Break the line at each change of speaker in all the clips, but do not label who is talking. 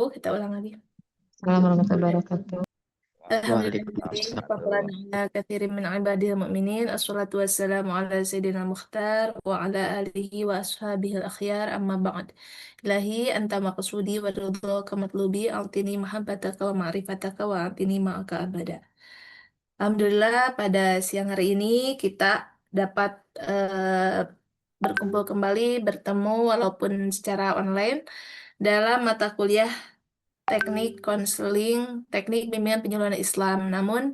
Kita ulang lagi.
Assalamualaikum warahmatullahi wabarakatuh.
Alhamdulillah,
Waalaikumsalam.
fadlan ala katsirin min ibadihil mu'minin. Assalatu wassalamu ala sayyidina Mukhtar wa ala alihi wa ashabihi al-akhyar amma ba'd. Ilahi anta maqsudi wa ridhaka matlubi a'tini mahabbataka wa ma'rifataka wa a'tini ma'aka abada. Alhamdulillah pada siang hari ini kita dapat berkumpul kembali, bertemu walaupun secara online dalam mata kuliah teknik konseling, teknik bimbingan penyuluhan Islam. Namun,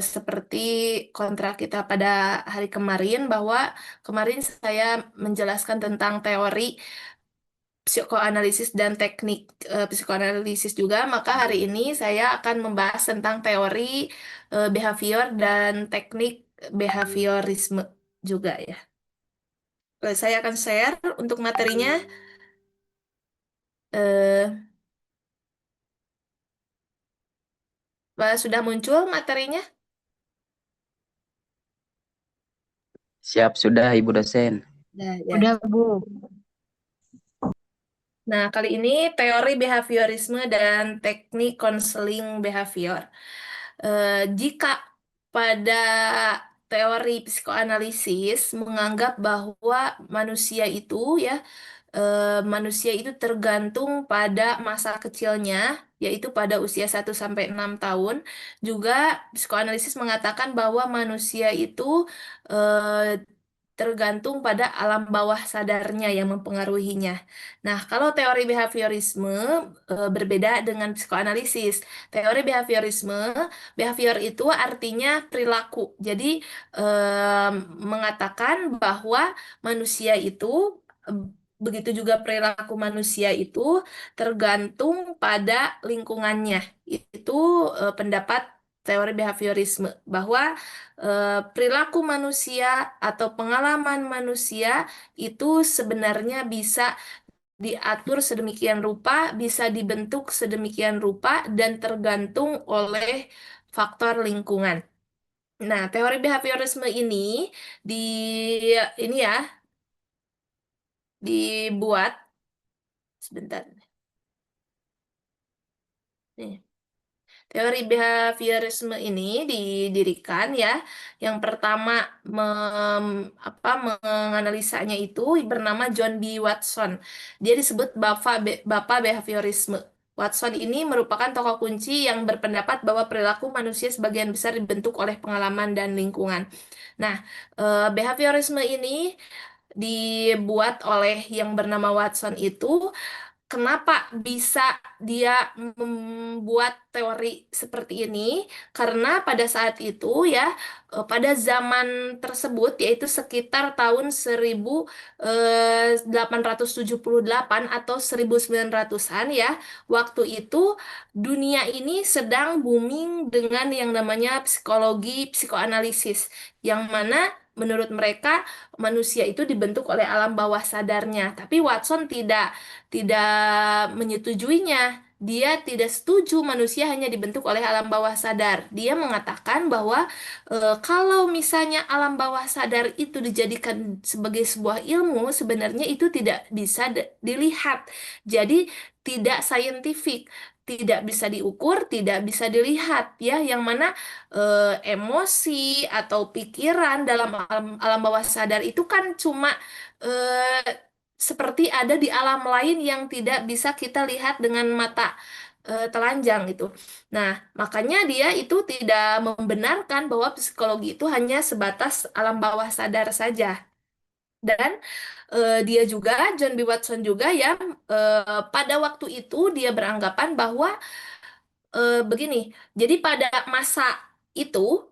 seperti kontrak kita pada hari kemarin, bahwa kemarin saya menjelaskan tentang teori psikoanalisis dan teknik psikoanalisis juga, maka hari ini saya akan membahas tentang teori behavior dan teknik behaviorisme juga ya. Saya akan share untuk materinya. eh, Sudah muncul materinya?
Siap sudah Ibu dosen.
Nah, ya.
Udah, Bu.
Nah, kali ini teori behaviorisme dan teknik konseling behavior. Jika pada teori psikoanalisis menganggap bahwa manusia itu ya manusia itu tergantung pada masa kecilnya, yaitu pada usia 1 sampai 6 tahun. Juga psikoanalisis mengatakan bahwa manusia itu eh, tergantung pada alam bawah sadarnya yang mempengaruhinya. Nah, kalau teori behaviorisme berbeda dengan psikoanalisis. Teori behaviorisme, behavior itu artinya perilaku. Jadi, eh, mengatakan bahwa manusia itu begitu juga perilaku manusia itu tergantung pada lingkungannya. Itu pendapat teori behaviorisme bahwa perilaku manusia atau pengalaman manusia itu sebenarnya bisa diatur sedemikian rupa, bisa dibentuk sedemikian rupa dan tergantung oleh faktor lingkungan. Nah, teori behaviorisme di ini ya dibuat sebentar. Nih. Teori behaviorisme ini didirikan ya. Yang pertama menganalisanya itu bernama John B. Watson. Dia disebut Bapak Behaviorisme. Watson ini merupakan tokoh kunci yang berpendapat bahwa perilaku manusia sebagian besar dibentuk oleh pengalaman dan lingkungan. Nah, behaviorisme ini dibuat oleh yang bernama Watson itu. Kenapa bisa dia membuat teori seperti ini? Karena pada saat itu ya, pada zaman tersebut yaitu sekitar tahun 1878 atau 1900-an ya, waktu itu dunia ini sedang booming dengan yang namanya psikologi psikoanalisis, yang mana menurut mereka manusia itu dibentuk oleh alam bawah sadarnya. Tapi Watson tidak menyetujuinya. Dia tidak setuju manusia hanya dibentuk oleh alam bawah sadar. Dia mengatakan bahwa kalau misalnya alam bawah sadar itu dijadikan sebagai sebuah ilmu, sebenarnya itu tidak bisa dilihat. Jadi tidak saintifik, tidak bisa diukur, tidak bisa dilihat, ya. Yang mana emosi atau pikiran dalam alam bawah sadar itu kan cuma seperti ada di alam lain yang tidak bisa kita lihat dengan mata telanjang gitu. Nah, makanya dia itu tidak membenarkan bahwa psikologi itu hanya sebatas alam bawah sadar saja. Dan dia juga, John B. Watson juga ya, pada waktu itu dia beranggapan bahwa begini, jadi pada masa itu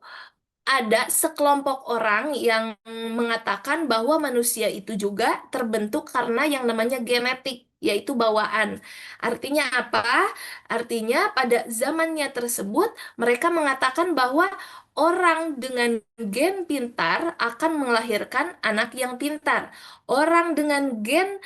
ada sekelompok orang yang mengatakan bahwa manusia itu juga terbentuk karena yang namanya genetik, yaitu bawaan. Artinya apa? Artinya pada zamannya tersebut mereka mengatakan bahwa orang dengan gen pintar akan melahirkan anak yang pintar. Orang dengan gen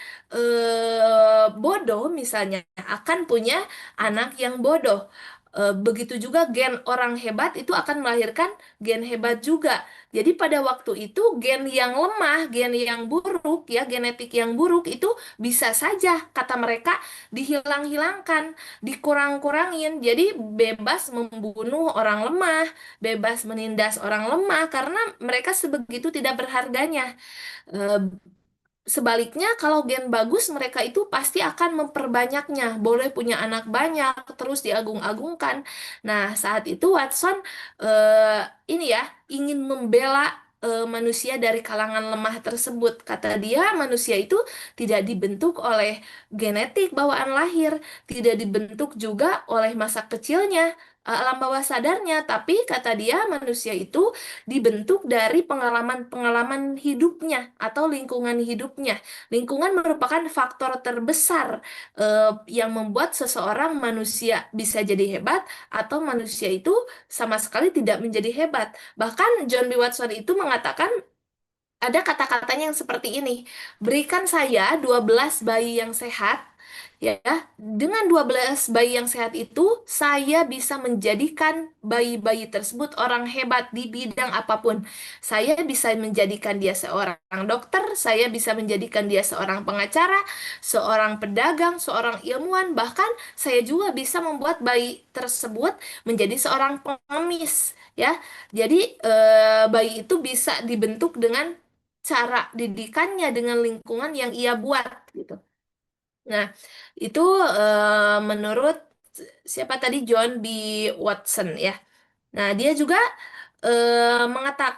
bodoh misalnya akan punya anak yang bodoh. Begitu juga gen orang hebat itu akan melahirkan gen hebat juga. Jadi pada waktu itu gen yang lemah, gen yang buruk ya, genetik yang buruk itu bisa saja kata mereka dihilang-hilangkan, dikurang-kurangin. Jadi bebas membunuh orang lemah, bebas menindas orang lemah karena mereka sebegitu tidak berharganya. Eh, Sebaliknya, kalau gen bagus, mereka itu pasti akan memperbanyaknya. Boleh punya anak banyak, terus diagung-agungkan. Nah, saat itu Watson ini ya ingin membela manusia dari kalangan lemah tersebut. Kata dia, manusia itu tidak dibentuk oleh genetik bawaan lahir, tidak dibentuk juga oleh masa kecilnya, alam bawah sadarnya, tapi kata dia manusia itu dibentuk dari pengalaman-pengalaman hidupnya atau lingkungan hidupnya. Lingkungan merupakan faktor terbesar yang membuat seseorang manusia bisa jadi hebat atau manusia itu sama sekali tidak menjadi hebat. Bahkan John B. Watson itu mengatakan ada kata-katanya yang seperti ini. Berikan saya 12 bayi yang sehat, ya. Dengan 12 bayi yang sehat itu, saya bisa menjadikan bayi-bayi tersebut orang hebat di bidang apapun. Saya bisa menjadikan dia seorang dokter, saya bisa menjadikan dia seorang pengacara, seorang pedagang, seorang ilmuwan, bahkan saya juga bisa membuat bayi tersebut menjadi seorang pengemis, ya. Jadi bayi itu bisa dibentuk dengan cara didikannya dengan lingkungan yang ia buat gitu. Nah, itu menurut siapa tadi John B. Watson ya. Nah, dia juga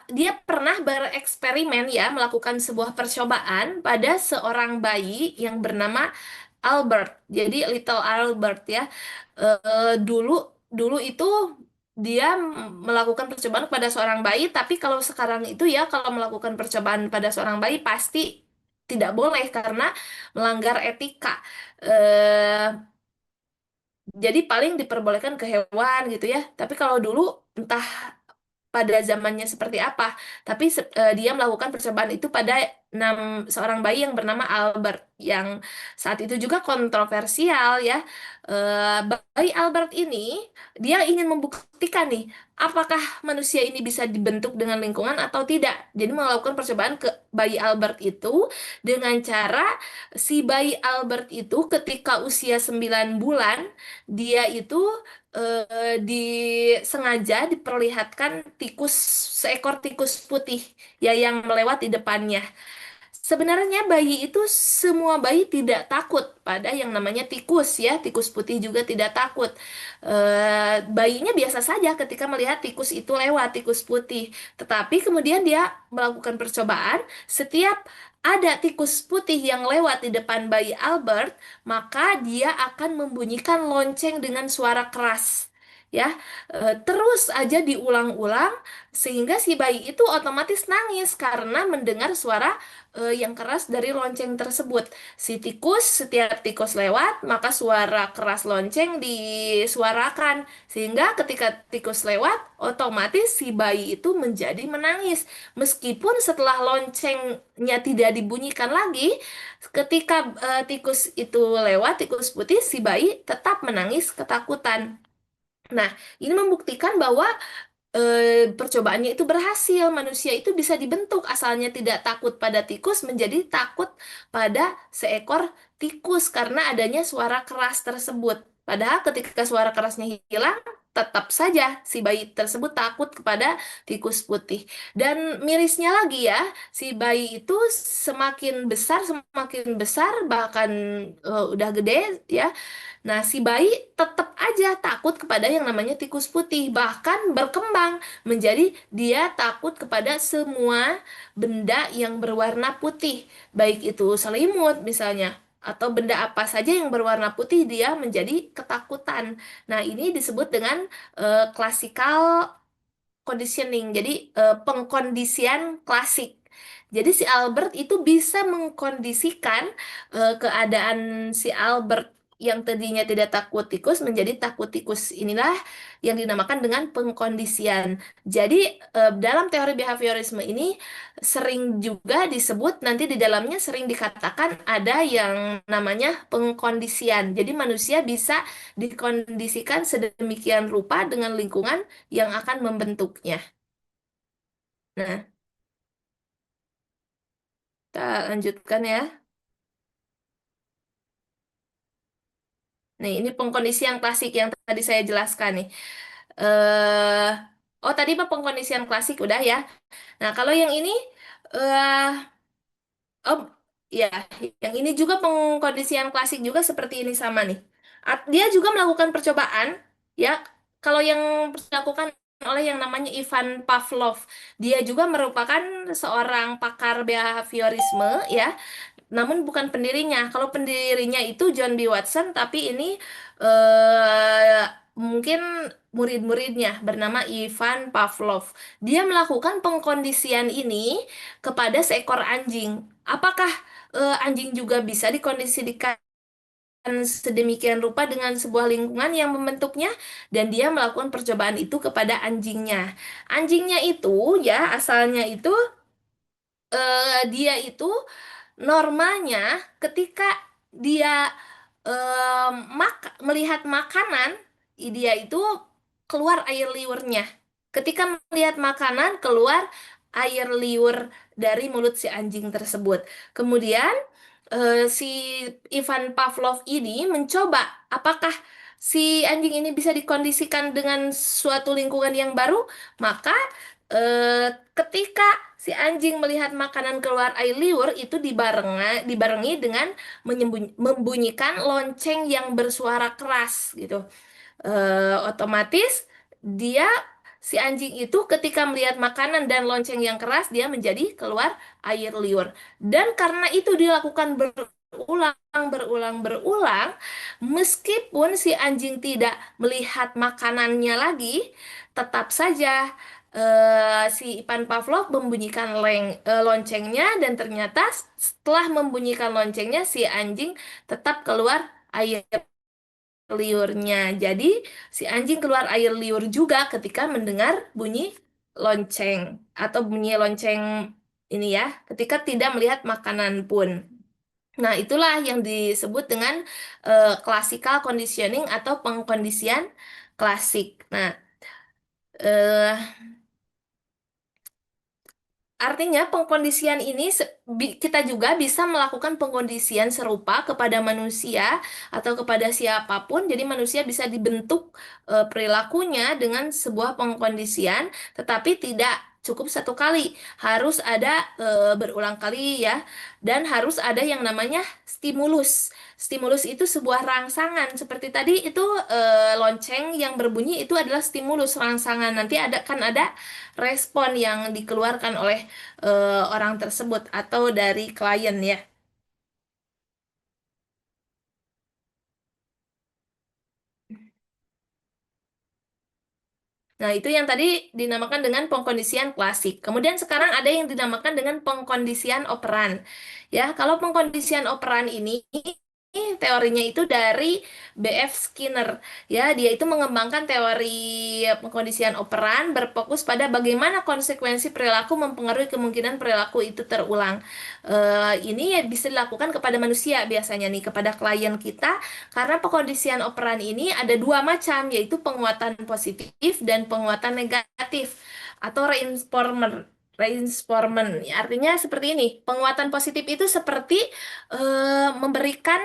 dia pernah bereksperimen ya melakukan sebuah percobaan pada seorang bayi yang bernama Albert. Jadi Little Albert ya. Dulu dulu itu dia melakukan percobaan pada seorang bayi, tapi kalau sekarang itu ya kalau melakukan percobaan pada seorang bayi pasti tidak boleh karena melanggar etika. Eh, jadi paling diperbolehkan ke hewan gitu ya. Tapi kalau dulu entah pada zamannya seperti apa. Tapi dia melakukan percobaan itu pada seorang bayi yang bernama Albert, yang saat itu juga kontroversial ya. Bayi Albert ini dia ingin membuktikan nih, apakah manusia ini bisa dibentuk dengan lingkungan atau tidak. Jadi melakukan percobaan ke bayi Albert itu dengan cara si bayi Albert itu ketika usia 9 bulan, dia itu disengaja diperlihatkan seekor tikus putih ya yang melewat di depannya. Sebenarnya bayi itu semua bayi tidak takut pada yang namanya tikus ya, tikus putih juga tidak takut. Bayinya biasa saja ketika melihat tikus itu lewat, tikus putih. Tetapi kemudian dia melakukan percobaan, setiap ada tikus putih yang lewat di depan bayi Albert, maka dia akan membunyikan lonceng dengan suara keras. Ya, terus aja diulang-ulang sehingga si bayi itu otomatis nangis karena mendengar suara yang keras dari lonceng tersebut. Setiap tikus lewat, maka suara keras lonceng disuarakan. Sehingga ketika tikus lewat, otomatis si bayi itu menjadi menangis. Meskipun setelah loncengnya tidak dibunyikan lagi, ketika tikus itu lewat, tikus putih, si bayi tetap menangis ketakutan. Nah, ini membuktikan bahwa percobaannya itu berhasil. Manusia itu bisa dibentuk asalnya tidak takut pada tikus menjadi takut pada seekor tikus karena adanya suara keras tersebut. Padahal ketika suara kerasnya hilang, tetap saja si bayi tersebut takut kepada tikus putih. Dan mirisnya lagi ya, si bayi itu semakin besar, bahkan udah gede ya. Nah, si bayi tetap aja takut kepada yang namanya tikus putih, bahkan berkembang menjadi dia takut kepada semua benda yang berwarna putih, baik itu selimut misalnya, atau benda apa saja yang berwarna putih dia menjadi ketakutan. Nah, ini disebut dengan classical conditioning, jadi pengkondisian klasik. Jadi si Albert itu bisa mengkondisikan keadaan si Albert yang tadinya tidak takut tikus menjadi takut tikus. Inilah yang dinamakan dengan pengkondisian. Jadi dalam teori behaviorisme ini sering juga disebut, nanti di dalamnya sering dikatakan ada yang namanya pengkondisian. Jadi manusia bisa dikondisikan sedemikian rupa dengan lingkungan yang akan membentuknya. Nah, kita lanjutkan ya. Nih, ini pengkondisian klasik yang tadi saya jelaskan nih. eh oh, tadi mah pengkondisian klasik udah ya. Nah, kalau yang ini, eh oh ya, yang ini juga pengkondisian klasik juga seperti ini sama nih. Dia juga melakukan percobaan, ya. Kalau yang dilakukan oleh yang namanya Ivan Pavlov, dia juga merupakan seorang pakar behaviorisme, ya. Namun bukan pendirinya. Kalau pendirinya itu John B. Watson, tapi ini mungkin murid-muridnya bernama Ivan Pavlov. Dia melakukan pengkondisian ini kepada seekor anjing. Apakah anjing juga bisa dikondisikan sedemikian rupa dengan sebuah lingkungan yang membentuknya? Dan dia melakukan percobaan itu kepada anjingnya. Anjingnya itu, ya, asalnya itu dia itu normalnya ketika dia melihat makanan, dia itu keluar air liurnya. Ketika melihat makanan, keluar air liur dari mulut si anjing tersebut. Kemudian si Ivan Pavlov ini mencoba apakah si anjing ini bisa dikondisikan dengan suatu lingkungan yang baru. Maka ketika si anjing melihat makanan keluar air liur, itu dibarengi dengan membunyikan lonceng yang bersuara keras gitu. Otomatis dia si anjing itu ketika melihat makanan dan lonceng yang keras, dia menjadi keluar air liur. Dan karena itu dilakukan berulang, meskipun si anjing tidak melihat makanannya lagi, tetap saja si Ivan Pavlov membunyikan loncengnya, dan ternyata setelah membunyikan loncengnya, si anjing tetap keluar air liurnya. Jadi si anjing keluar air liur juga ketika mendengar bunyi lonceng atau bunyi lonceng ini, ya, ketika tidak melihat makanan pun. Nah, itulah yang disebut dengan classical conditioning atau pengkondisian klasik. Nah, eh artinya pengkondisian ini kita juga bisa melakukan pengkondisian serupa kepada manusia atau kepada siapapun. Jadi manusia bisa dibentuk perilakunya dengan sebuah pengkondisian, tetapi tidak cukup satu kali, harus ada berulang kali, ya, dan harus ada yang namanya stimulus. Stimulus itu sebuah rangsangan. Seperti tadi itu lonceng yang berbunyi itu adalah stimulus rangsangan. Nanti ada respon yang dikeluarkan oleh orang tersebut atau dari klien, ya. Nah, itu yang tadi dinamakan dengan pengkondisian klasik. Kemudian sekarang ada yang dinamakan dengan pengkondisian operan. Ya, kalau pengkondisian operan ini teorinya itu dari B.F. Skinner. Ya, dia itu mengembangkan teori pengkondisian operan berfokus pada bagaimana konsekuensi perilaku mempengaruhi kemungkinan perilaku itu terulang. Ini ya bisa dilakukan kepada manusia biasanya nih, kepada klien kita, karena pengkondisian operan ini ada dua macam, yaitu penguatan positif dan penguatan negatif atau reinforcement. Reinforcement, ya, artinya seperti ini. Penguatan positif itu seperti memberikan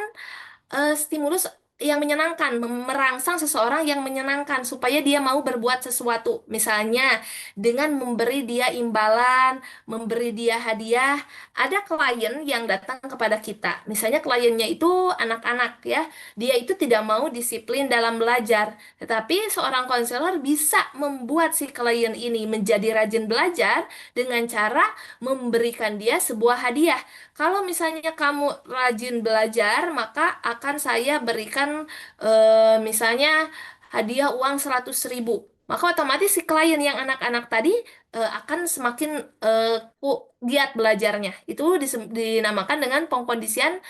stimulus yang menyenangkan, merangsang seseorang yang menyenangkan supaya dia mau berbuat sesuatu. Misalnya dengan memberi dia imbalan, memberi dia hadiah. Ada klien yang datang kepada kita. Misalnya kliennya itu anak-anak, ya. Dia itu tidak mau disiplin dalam belajar. Tetapi seorang konselor bisa membuat si klien ini menjadi rajin belajar dengan cara memberikan dia sebuah hadiah. Kalau misalnya kamu rajin belajar, maka akan saya berikan misalnya hadiah uang 100.000. Maka otomatis si klien yang anak-anak tadi akan semakin giat belajarnya. Itu dinamakan dengan pengkondisian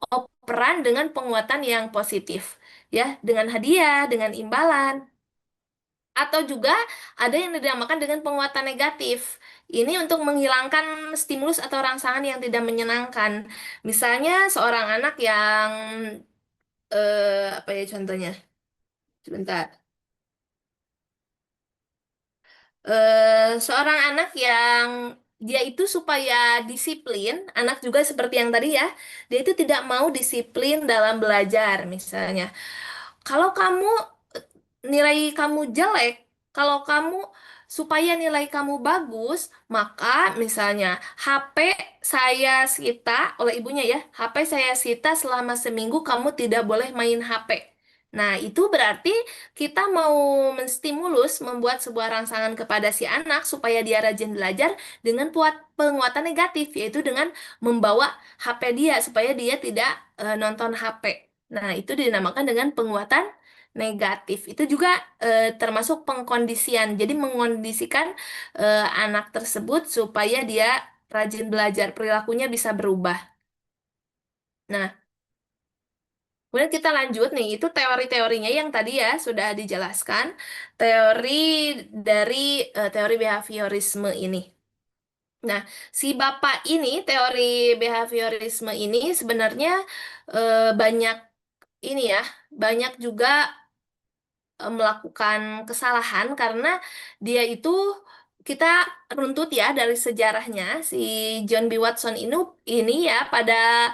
operan dengan penguatan yang positif, ya, dengan hadiah, dengan imbalan. Atau juga ada yang dinamakan dengan penguatan negatif. Ini untuk menghilangkan stimulus atau rangsangan yang tidak menyenangkan. Misalnya seorang anak yang apa ya contohnya? Sebentar. Seorang anak yang dia itu supaya disiplin, anak juga seperti yang tadi ya, dia itu tidak mau disiplin dalam belajar misalnya. Kalau kamu nilai kamu jelek, kalau kamu supaya nilai kamu bagus, maka misalnya HP saya sita oleh ibunya ya, HP saya sita selama seminggu kamu tidak boleh main HP. Nah, itu berarti kita mau menstimulus, membuat sebuah rangsangan kepada si anak supaya dia rajin belajar dengan penguatan negatif, yaitu dengan membawa HP dia supaya dia tidak nonton HP. Nah, itu dinamakan dengan penguatan negatif. Itu juga termasuk pengkondisian. Jadi mengkondisikan anak tersebut supaya dia rajin belajar, perilakunya bisa berubah. Nah, kemudian kita lanjut nih, itu teori-teorinya yang tadi ya sudah dijelaskan. Teori dari teori behaviorisme ini. Nah, si bapak ini, teori behaviorisme ini sebenarnya banyak ini ya, banyak juga melakukan kesalahan karena dia itu kita runtut ya dari sejarahnya si John B. Watson ini ya pada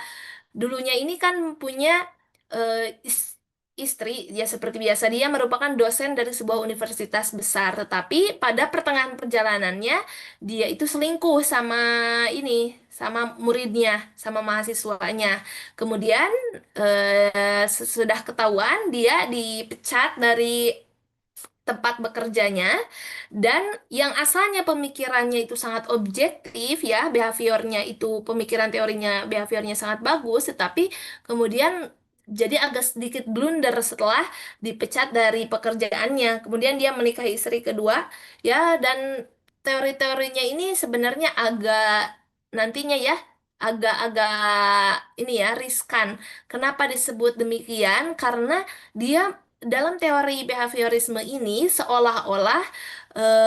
dulunya ini kan punya istri ya seperti biasa dia merupakan dosen dari sebuah universitas besar tetapi pada pertengahan perjalanannya dia itu selingkuh sama ini sama muridnya sama mahasiswanya kemudian sesudah ketahuan dia dipecat dari tempat bekerjanya dan yang asalnya pemikirannya itu sangat objektif ya behaviornya itu pemikiran teorinya behaviornya sangat bagus tetapi kemudian jadi agak sedikit blunder setelah dipecat dari pekerjaannya kemudian dia menikahi istri kedua ya dan teori-teorinya ini sebenarnya agak nantinya ya agak-agak ini ya riskan kenapa disebut demikian karena dia dalam teori behaviorisme ini seolah-olah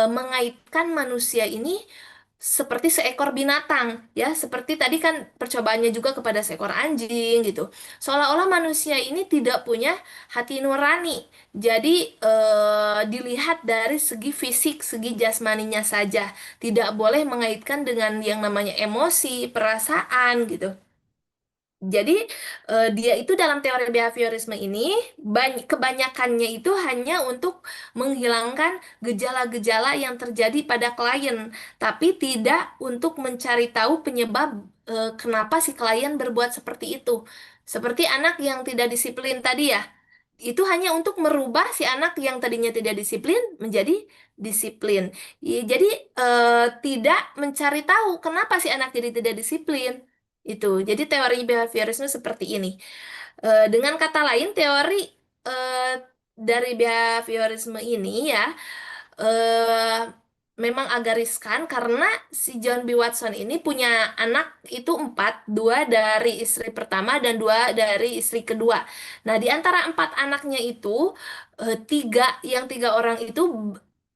mengaitkan manusia ini seperti seekor binatang, ya, seperti tadi kan percobaannya juga kepada seekor anjing gitu. Seolah-olah manusia ini tidak punya hati nurani. Jadi dilihat dari segi fisik, segi jasmaninya saja, tidak boleh mengaitkan dengan yang namanya emosi, perasaan gitu. Jadi dia itu dalam teori behaviorisme ini kebanyakannya itu hanya untuk menghilangkan gejala-gejala yang terjadi pada klien, tapi tidak untuk mencari tahu penyebab kenapa si klien berbuat seperti itu. Seperti anak yang tidak disiplin tadi ya, itu hanya untuk merubah si anak yang tadinya tidak disiplin menjadi disiplin. Jadi tidak mencari tahu kenapa si anak jadi tidak disiplin. Itu. Jadi teori behaviorisme seperti ini. Dengan kata lain, teori eh, dari behaviorisme ini ya eh, memang agak riskan karena si John B. Watson ini punya anak itu empat, dua dari istri pertama dan dua dari istri kedua. Nah, di antara empat anaknya itu yang tiga orang itu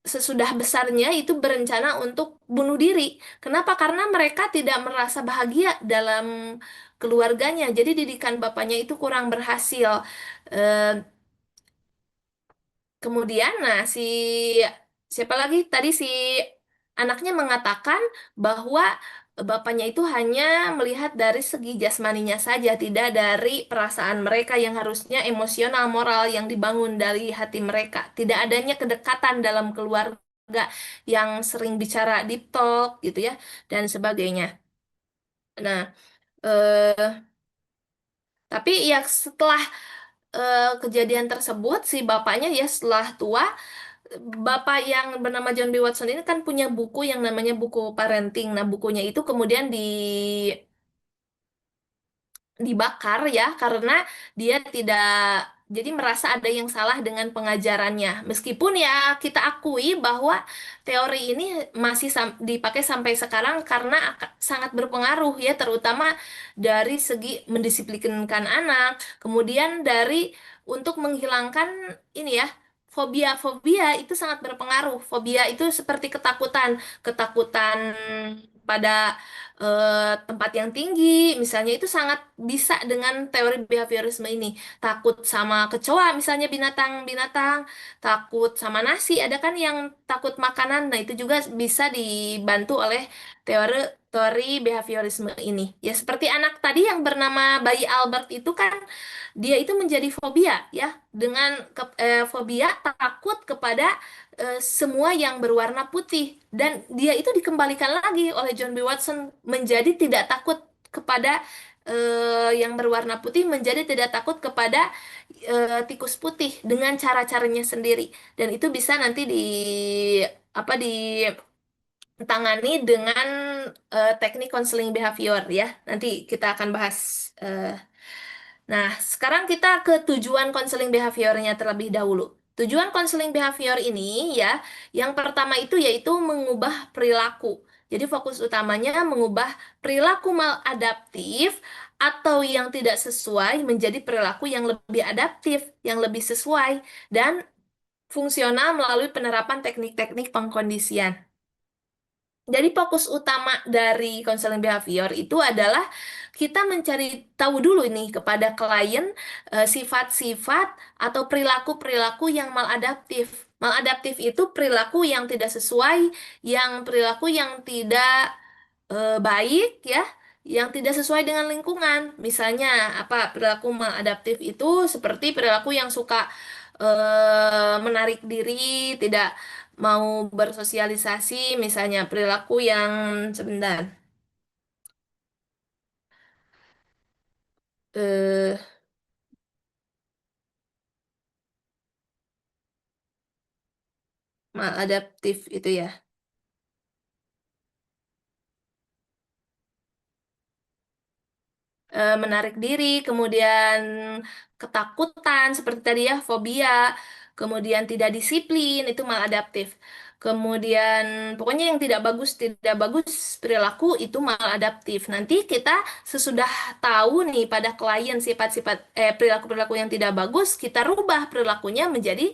sesudah besarnya itu berencana untuk bunuh diri. Kenapa? Karena mereka tidak merasa bahagia dalam keluarganya. Jadi didikan bapaknya itu kurang berhasil. Eh, Kemudian, nah siapa lagi tadi si anaknya mengatakan bahwa bapaknya itu hanya melihat dari segi jasmaninya saja, tidak dari perasaan mereka yang harusnya emosional, moral yang dibangun dari hati mereka. Tidak adanya kedekatan dalam keluarga yang sering bicara deep talk gitu ya dan sebagainya. Nah, eh, tapi ya setelah kejadian tersebut si bapaknya ya setelah tua Bapak yang bernama John B. Watson ini kan punya buku yang namanya buku parenting. Nah, bukunya itu kemudian dibakar ya karena dia tidak jadi merasa ada yang salah dengan pengajarannya. Meskipun ya kita akui bahwa teori ini masih dipakai sampai sekarang karena sangat berpengaruh ya, terutama dari segi mendisiplinkan anak, kemudian dari untuk menghilangkan ini ya, fobia itu sangat berpengaruh. Fobia itu seperti ketakutan pada tempat yang tinggi, misalnya itu sangat bisa dengan teori behaviorisme ini. Takut sama kecoa, misalnya binatang-binatang, takut sama nasi, ada kan yang takut makanan. Nah, itu juga bisa dibantu oleh teori teori behaviorisme ini. Ya, seperti anak tadi yang bernama bayi Albert itu kan dia itu menjadi fobia ya, dengan fobia takut kepada semua yang berwarna putih, dan dia itu dikembalikan lagi oleh John B. Watson menjadi tidak takut kepada yang berwarna putih, menjadi tidak takut kepada tikus putih dengan cara-caranya sendiri, dan itu bisa nanti ditangani dengan teknik konseling behavior ya. Nanti kita akan bahas. Nah, sekarang kita ke tujuan konseling behaviornya terlebih dahulu. Tujuan konseling behavior ini ya, yang pertama itu yaitu mengubah perilaku. Jadi fokus utamanya mengubah perilaku maladaptif atau yang tidak sesuai menjadi perilaku yang lebih adaptif, yang lebih sesuai dan fungsional melalui penerapan teknik-teknik pengkondisian. Jadi fokus utama dari konseling behavior itu adalah kita mencari tahu dulu nih kepada klien sifat-sifat atau perilaku-perilaku yang maladaptif. Maladaptif itu perilaku yang tidak sesuai, yang perilaku yang tidak baik ya, yang tidak sesuai dengan lingkungan. Misalnya apa perilaku maladaptif itu seperti perilaku yang suka menarik diri, tidak mau bersosialisasi, misalnya perilaku yang sebentar. eh Maladaptif itu ya. Menarik diri, kemudian ketakutan seperti tadi ya, fobia, kemudian tidak disiplin itu maladaptif. Kemudian pokoknya yang tidak bagus perilaku itu maladaptif. Nanti kita sesudah tahu nih pada klien sifat-sifat perilaku-perilaku yang tidak bagus, kita rubah perilakunya menjadi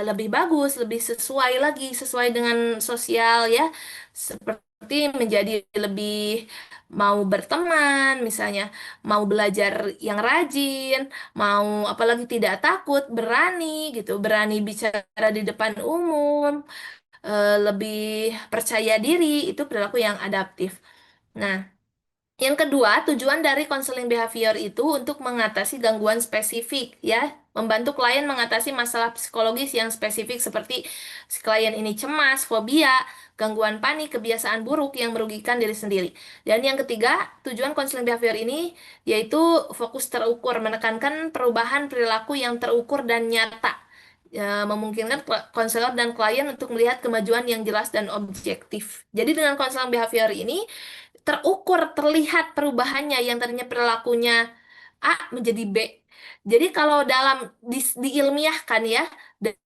lebih bagus, lebih sesuai lagi, sesuai dengan sosial ya. Seperti menjadi lebih mau berteman, misalnya mau belajar yang rajin, mau apalagi tidak takut, berani gitu, berani bicara di depan umum, lebih percaya diri, itu perilaku yang adaptif. Nah, yang kedua, tujuan dari konseling behavior itu untuk mengatasi gangguan spesifik, ya, membantu klien mengatasi masalah psikologis yang spesifik seperti si klien ini cemas, fobia, gangguan panik, kebiasaan buruk yang merugikan diri sendiri. Dan yang ketiga, tujuan konseling behavior ini yaitu fokus terukur, menekankan perubahan perilaku yang terukur dan nyata. Memungkinkan konselor dan klien untuk melihat kemajuan yang jelas dan objektif. Jadi dengan konseling behavior ini terukur, terlihat perubahannya yang tadinya perilakunya A menjadi B. Jadi kalau diilmiahkan ya,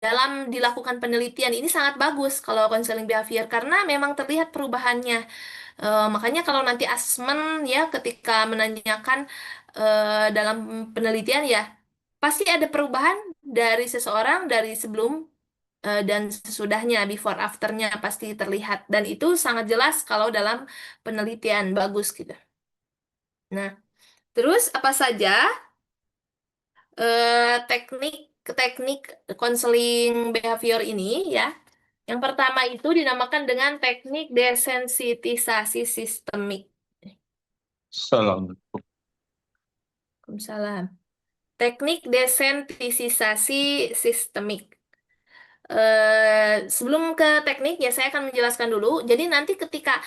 dalam dilakukan penelitian ini sangat bagus kalau konseling behavior karena memang terlihat perubahannya. Makanya kalau nanti asesmen ya ketika menanyakan dalam penelitian ya pasti ada perubahan dari seseorang dari sebelum dan sesudahnya, before afternya pasti terlihat, dan itu sangat jelas kalau dalam penelitian bagus gitu. Nah, terus apa saja teknik teknik konseling behavior ini ya? Yang pertama itu dinamakan dengan teknik desensitisasi sistemik.
Salam.
Waalaikumsalam. Teknik desensitisasi sistemik. Sebelum ke teknik ya saya akan menjelaskan dulu. Jadi nanti ketika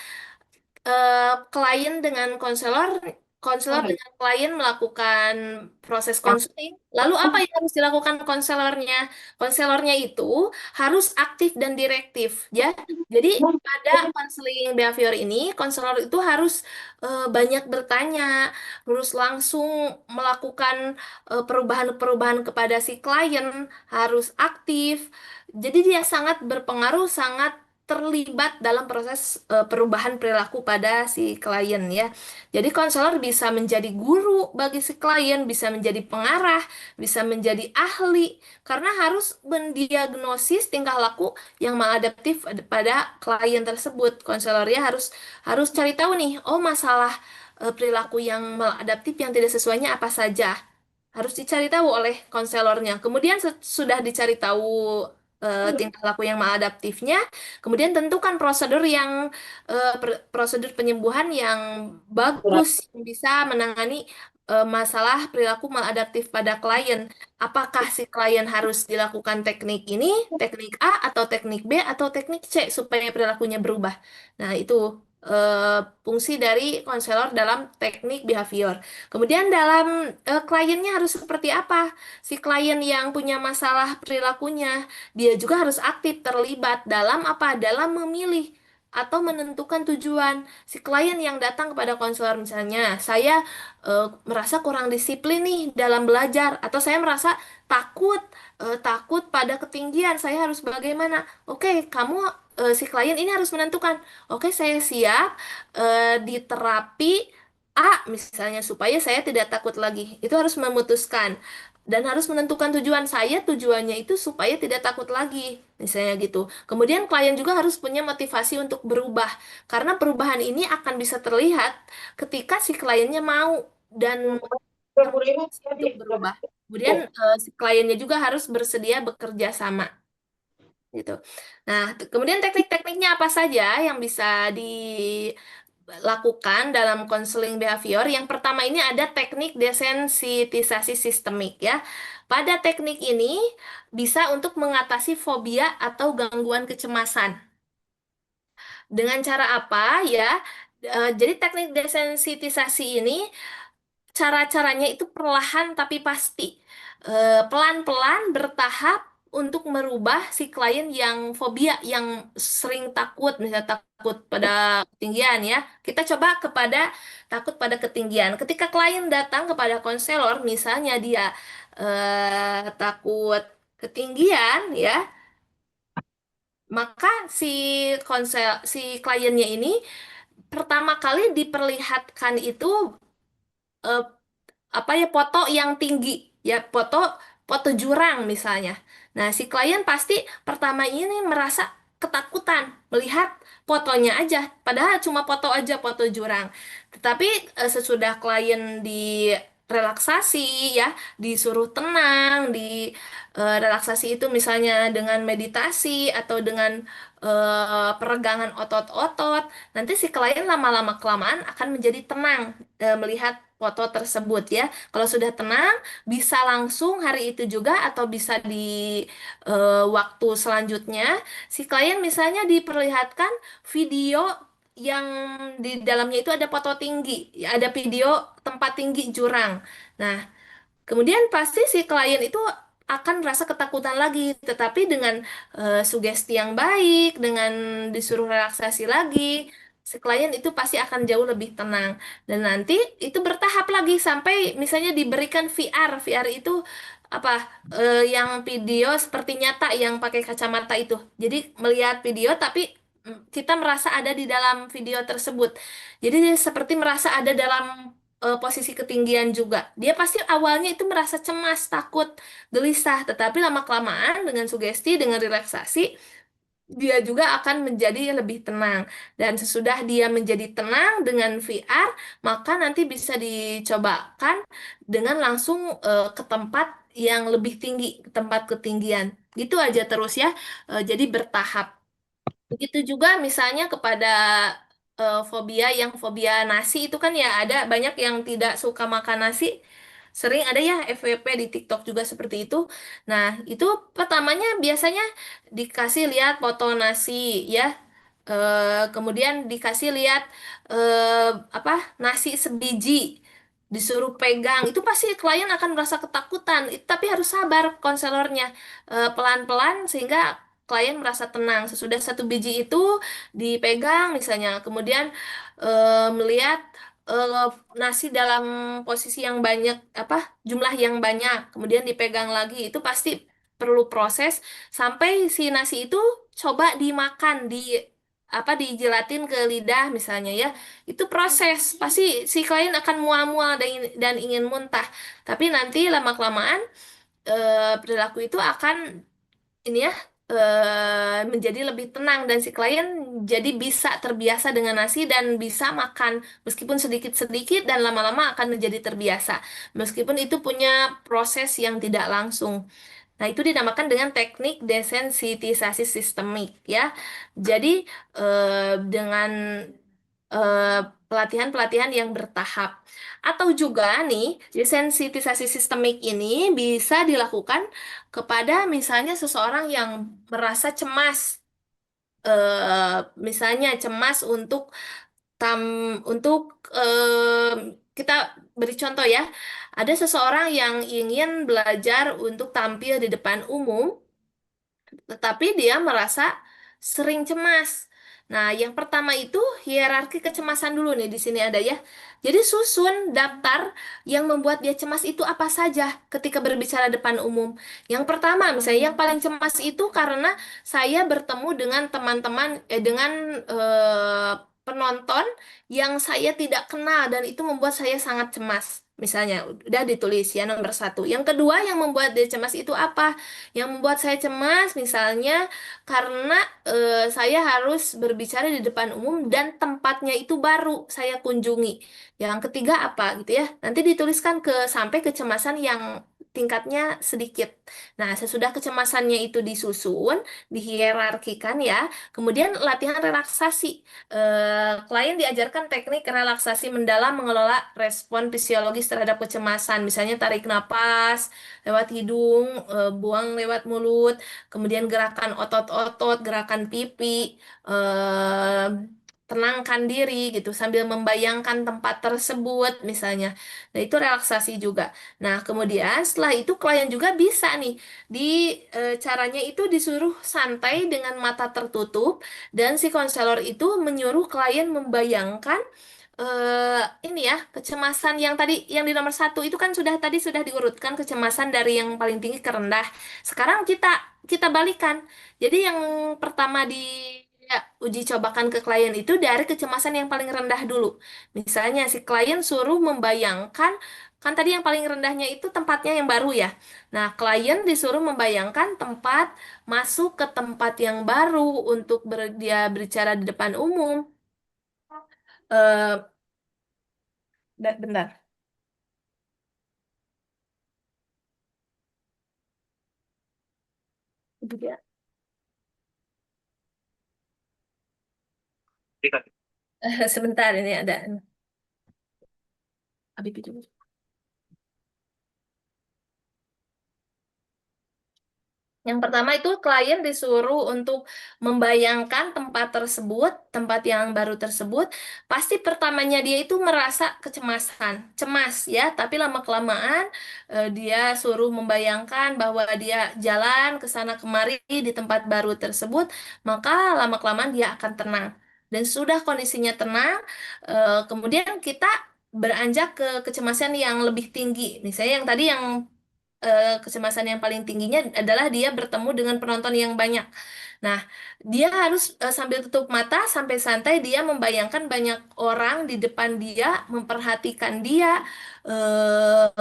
klien dengan konselor konselor dengan klien melakukan proses konseling. Lalu apa yang harus dilakukan konselornya? Konselornya itu harus aktif dan direktif, ya. Jadi pada konseling behavior ini, konselor itu harus banyak bertanya, harus langsung melakukan perubahan-perubahan kepada si klien, harus aktif. Jadi dia sangat berpengaruh, sangat terlibat dalam proses perubahan perilaku pada si klien ya. Jadi konselor bisa menjadi guru bagi si klien, bisa menjadi pengarah, bisa menjadi ahli karena harus mendiagnosis tingkah laku yang maladaptif pada klien tersebut. Konselor ya harus harus cari tahu nih, oh masalah perilaku yang maladaptif yang tidak sesuainya apa saja. Harus dicari tahu oleh konselornya. Kemudian sudah dicari tahu tingkah laku yang maladaptifnya, kemudian tentukan prosedur yang prosedur penyembuhan yang bagus yang bisa menangani masalah perilaku maladaptif pada klien. Apakah si klien harus dilakukan teknik ini, teknik A atau teknik B atau teknik C supaya perilakunya berubah. Nah, itu fungsi dari konselor dalam teknik behavior. Kemudian dalam kliennya harus seperti apa? Si klien yang punya masalah perilakunya, dia juga harus aktif terlibat dalam apa? Dalam memilih atau menentukan tujuan. Si klien yang datang kepada konselor misalnya, saya merasa kurang disiplin nih dalam belajar atau saya merasa takut takut pada ketinggian, saya harus bagaimana? Oke, kamu si klien ini harus menentukan, oke saya siap di terapi A misalnya supaya saya tidak takut lagi. Itu harus memutuskan dan harus menentukan tujuan saya. Tujuannya itu supaya tidak takut lagi, misalnya gitu. Kemudian klien juga harus punya motivasi untuk berubah karena perubahan ini akan bisa terlihat ketika si kliennya mau dan termotivasi untuk berubah. Kemudian si kliennya juga harus bersedia bekerja sama gitu. Nah, kemudian teknik-tekniknya apa saja yang bisa dilakukan dalam konseling behavior? Yang pertama ini ada teknik desensitisasi sistemik ya. Pada teknik ini bisa untuk mengatasi fobia atau gangguan kecemasan. Dengan cara apa ya? Jadi teknik desensitisasi ini cara-caranya itu perlahan tapi pasti. Pelan-pelan bertahap untuk merubah si klien yang fobia, yang sering takut, misalnya takut pada ketinggian ya. Kita coba kepada takut pada ketinggian. Ketika klien datang kepada konselor, misalnya dia takut ketinggian ya, maka si kliennya ini pertama kali diperlihatkan itu eh, apa ya foto yang tinggi ya foto foto jurang misalnya. Nah, si klien pasti pertama ini merasa ketakutan melihat fotonya aja, padahal cuma foto aja foto jurang. Tetapi sesudah klien direlaksasi ya, disuruh tenang, di relaksasi itu misalnya dengan meditasi atau dengan peregangan otot-otot, nanti si klien lama-lama kelamaan akan menjadi tenang melihat foto tersebut ya. Kalau sudah tenang, bisa langsung hari itu juga atau bisa di waktu selanjutnya, si klien misalnya diperlihatkan video yang di dalamnya itu ada foto tinggi, ya, ada video tempat tinggi jurang. Nah, kemudian pasti si klien itu akan merasa ketakutan lagi, tetapi dengan sugesti yang baik, dengan disuruh relaksasi lagi, si klien itu pasti akan jauh lebih tenang. Dan nanti itu bertahap lagi sampai misalnya diberikan VR. VR itu apa? Yang video seperti nyata yang pakai kacamata itu. Jadi melihat video tapi kita merasa ada di dalam video tersebut. Jadi dia seperti merasa ada dalam posisi ketinggian juga. Dia pasti awalnya itu merasa cemas, takut, gelisah, tetapi lama-kelamaan dengan sugesti, dengan relaksasi, dia juga akan menjadi lebih tenang. Dan sesudah dia menjadi tenang dengan VR, maka nanti bisa dicobakan dengan langsung ke tempat yang lebih tinggi, ke tempat ketinggian. Gitu aja terus ya. Jadi bertahap. Begitu juga misalnya kepada fobia yang fobia nasi itu kan ya ada banyak yang tidak suka makan nasi. Sering ada ya FWP di TikTok juga seperti itu. Nah, itu pertamanya biasanya dikasih lihat foto nasi ya. Kemudian dikasih lihat apa nasi sebiji. disuruh pegang, itu pasti klien akan merasa ketakutan. Tapi harus sabar konselornya, pelan-pelan sehingga klien merasa tenang. Sesudah satu biji itu dipegang misalnya, kemudian melihat eh, nasi dalam posisi yang banyak, apa, jumlah yang banyak, kemudian dipegang lagi, itu pasti perlu proses sampai si nasi itu coba dimakan, apa, dijelatin ke lidah misalnya ya. Itu proses, pasti si klien akan mual-mual dan ingin muntah. Tapi nanti lama-kelamaan perilaku itu akan ini ya, menjadi lebih tenang, dan si klien jadi bisa terbiasa dengan nasi dan bisa makan meskipun sedikit-sedikit, dan lama-lama akan menjadi terbiasa meskipun itu punya proses yang tidak langsung. Nah, itu dinamakan dengan teknik desensitisasi sistemik ya. Jadi dengan pelatihan-pelatihan yang bertahap. Atau juga nih, desensitisasi sistemik ini bisa dilakukan kepada misalnya seseorang yang merasa cemas. Misalnya cemas untuk tam untuk kita beri contoh ya. Ada seseorang yang ingin belajar untuk tampil di depan umum, tetapi dia merasa sering cemas. Nah, yang pertama itu hierarki kecemasan dulu nih, di sini ada ya. Jadi susun daftar yang membuat dia cemas itu apa saja ketika berbicara depan umum. Yang pertama, misalnya yang paling cemas itu karena saya bertemu dengan teman-teman, dengan penonton yang saya tidak kenal, dan itu membuat saya sangat cemas. Misalnya, udah ditulis ya nomor satu. Yang kedua yang membuat dia cemas itu apa? Yang membuat saya cemas misalnya karena saya harus berbicara di depan umum dan tempatnya itu baru saya kunjungi. Yang ketiga apa gitu ya. Nanti dituliskan sampai kecemasan yang tingkatnya sedikit. Nah, sesudah kecemasannya itu disusun, dihierarkikan ya. Kemudian latihan relaksasi. Klien diajarkan teknik relaksasi mendalam mengelola respon fisiologis terhadap kecemasan. Misalnya tarik napas lewat hidung, buang lewat mulut, kemudian gerakan otot-otot, gerakan pipi, eh, tenangkan diri gitu sambil membayangkan tempat tersebut misalnya. Nah, itu relaksasi juga. Nah, kemudian setelah itu klien juga bisa nih caranya itu disuruh santai dengan mata tertutup, dan si konselor itu menyuruh klien membayangkan ini ya, kecemasan yang tadi yang di nomor satu itu kan tadi sudah diurutkan kecemasan dari yang paling tinggi ke rendah. Sekarang kita kita balikan. Jadi yang pertama ya, uji cobakan ke klien itu dari kecemasan yang paling rendah dulu. Misalnya si klien suruh membayangkan, kan tadi yang paling rendahnya itu tempatnya yang baru ya. Nah, klien disuruh membayangkan tempat, masuk ke tempat yang baru untuk dia berbicara di depan umum. Eh, Bentar. Juga. Sebentar, ini ada Habib itu. Yang pertama itu klien disuruh untuk membayangkan tempat tersebut, tempat yang baru tersebut. Pasti pertamanya dia itu merasa kecemasan, cemas ya, tapi lama-kelamaan dia suruh membayangkan bahwa dia jalan ke sana kemari di tempat baru tersebut, maka lama-kelamaan dia akan tenang. Dan sudah kondisinya tenang, kemudian kita beranjak ke kecemasan yang lebih tinggi. Misalnya yang tadi yang kecemasan yang paling tingginya adalah dia bertemu dengan penonton yang banyak. Nah, dia harus sambil tutup mata, sampai santai dia membayangkan banyak orang di depan dia, memperhatikan dia,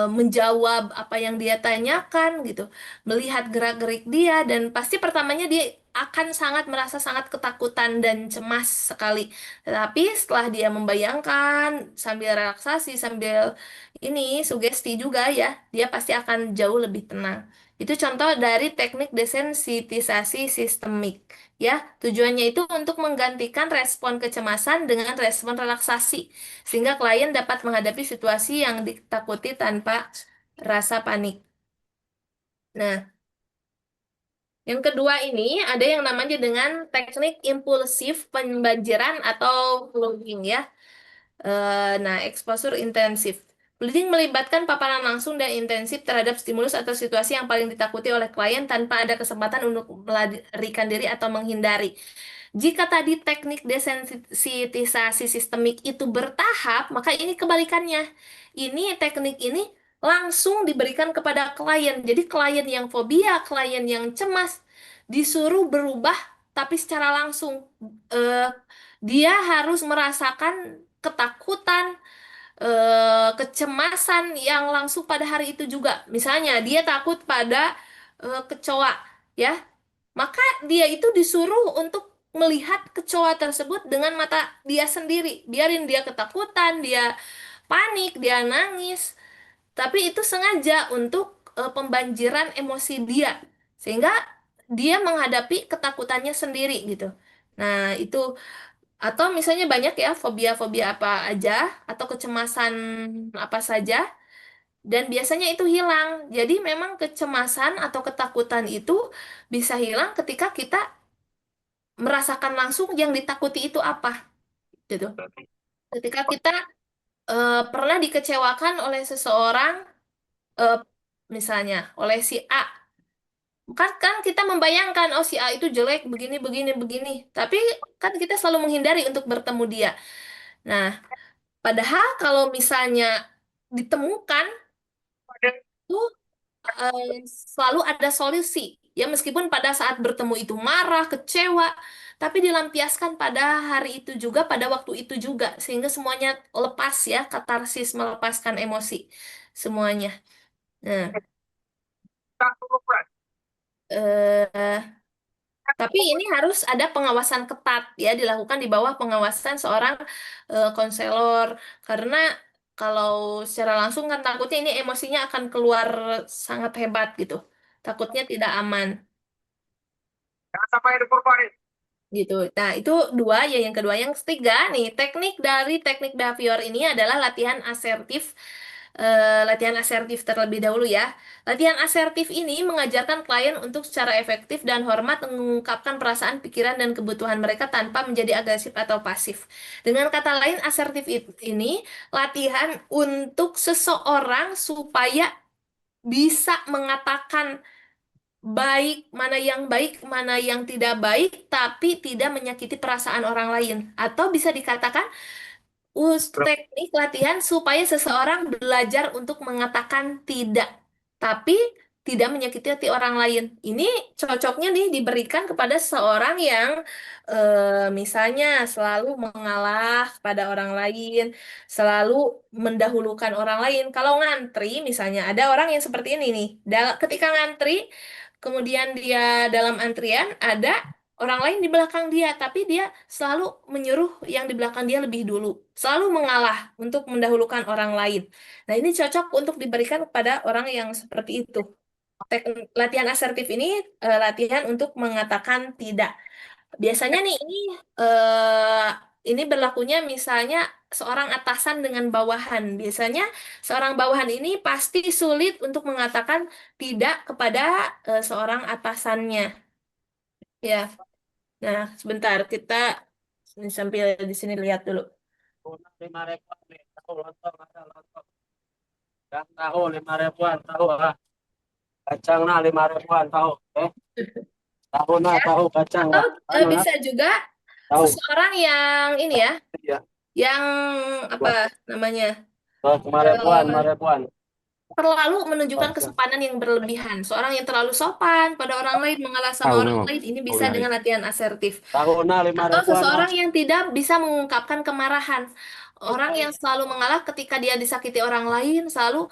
menjawab apa yang dia tanyakan gitu, melihat gerak-gerik dia, dan pasti pertamanya dia akan sangat merasa sangat ketakutan dan cemas sekali. Tetapi setelah dia membayangkan sambil relaksasi, sambil ini sugesti juga ya, dia pasti akan jauh lebih tenang. Itu contoh dari teknik desensitisasi sistemik. Ya, tujuannya itu untuk menggantikan respon kecemasan dengan respon relaksasi, sehingga klien dapat menghadapi situasi yang ditakuti tanpa rasa panik. Nah, yang kedua ini ada yang namanya dengan teknik impulsif pembanjiran atau flooding ya. Nah, exposure intensif. Bullying melibatkan paparan langsung dan intensif terhadap stimulus atau situasi yang paling ditakuti oleh klien tanpa ada kesempatan untuk melarikan diri atau menghindari. Jika tadi teknik desensitisasi sistemik itu bertahap, maka ini kebalikannya. Ini teknik ini langsung diberikan kepada klien. Jadi klien yang fobia, klien yang cemas, disuruh berubah tapi secara langsung. Eh, Dia harus merasakan ketakutan, kecemasan yang langsung pada hari itu juga. Misalnya dia takut pada kecoa, ya. Maka dia itu disuruh untuk melihat kecoa tersebut dengan mata dia sendiri. Biarin dia ketakutan, dia panik, dia nangis. Tapi itu sengaja untuk pembanjiran emosi dia. Sehingga dia menghadapi ketakutannya sendiri gitu. Nah, itu atau misalnya banyak ya fobia-fobia apa aja atau kecemasan apa saja dan biasanya itu hilang. Jadi memang kecemasan atau ketakutan itu bisa hilang ketika kita merasakan langsung yang ditakuti itu apa, gitu. Ketika kita pernah dikecewakan oleh seseorang, eh, misalnya oleh si A, kan kita membayangkan oh si A itu jelek begini begini begini, tapi kan kita selalu menghindari untuk bertemu dia. Nah, padahal kalau misalnya ditemukan itu eh, selalu ada solusi. Ya meskipun pada saat bertemu itu marah, kecewa, tapi dilampiaskan pada hari itu juga, pada waktu itu juga, sehingga semuanya lepas ya, katarsis melepaskan emosi semuanya. Nah, eh, tapi ini harus ada pengawasan ketat ya, dilakukan di bawah pengawasan seorang konselor, karena kalau secara langsung kan takutnya ini emosinya akan keluar sangat hebat gitu. Takutnya tidak aman.
Jangan sampai ada korban.
Gitu. Nah, itu dua ya. Yang kedua, yang ketiga nih, teknik dari teknik behavior ini adalah latihan asertif. Latihan asertif terlebih dahulu ya. Latihan asertif ini mengajarkan klien untuk secara efektif dan hormat mengungkapkan perasaan, pikiran, dan kebutuhan mereka tanpa menjadi agresif atau pasif. Dengan kata lain, asertif ini latihan untuk seseorang supaya bisa mengatakan baik, mana yang tidak baik, tapi tidak menyakiti perasaan orang lain. Atau bisa dikatakan teknik latihan supaya seseorang belajar untuk mengatakan tidak, tapi tidak menyakiti hati orang lain. Ini cocoknya nih diberikan kepada seseorang yang misalnya selalu mengalah pada orang lain, selalu mendahulukan orang lain. Kalau ngantri, misalnya ada orang yang seperti ini nih. Ketika ngantri, kemudian dia dalam antrian, ada orang lain di belakang dia, tapi dia selalu menyuruh yang di belakang dia lebih dulu, selalu mengalah untuk mendahulukan orang lain. Nah, ini cocok untuk diberikan kepada orang yang seperti itu. Latihan asertif ini latihan untuk mengatakan tidak. Biasanya nih ini berlakunya misalnya seorang atasan dengan bawahan. Biasanya seorang bawahan ini pasti sulit untuk mengatakan tidak kepada seorang atasannya. Ya. Nah, sebentar kita sambil di sini lihat dulu.
5 ribuan nih, tahu lontong ada lontong. Yang tahu 5 ribuan tahu ah. Kacang nah 5 ribuan tahu. Tahu nah
Ya.
tahu kacang
Atau
lah. Anu nah
bisa juga
tahu.
seseorang yang ini ya,
Iya.
yang apa namanya,
5 ribuan,
eh,
5 ribuan.
terlalu menunjukkan
Kacang.
kesopanan yang berlebihan. Seorang yang terlalu sopan pada orang lain, mengalah sama
Tahu
orang
memang.
lain, ini
Oh
bisa
ya.
dengan latihan asertif.
Tahu nah lima
Atau
ribuan ah.
seseorang yang tidak bisa mengungkapkan kemarahan. Orang yang selalu mengalah ketika dia disakiti orang lain, selalu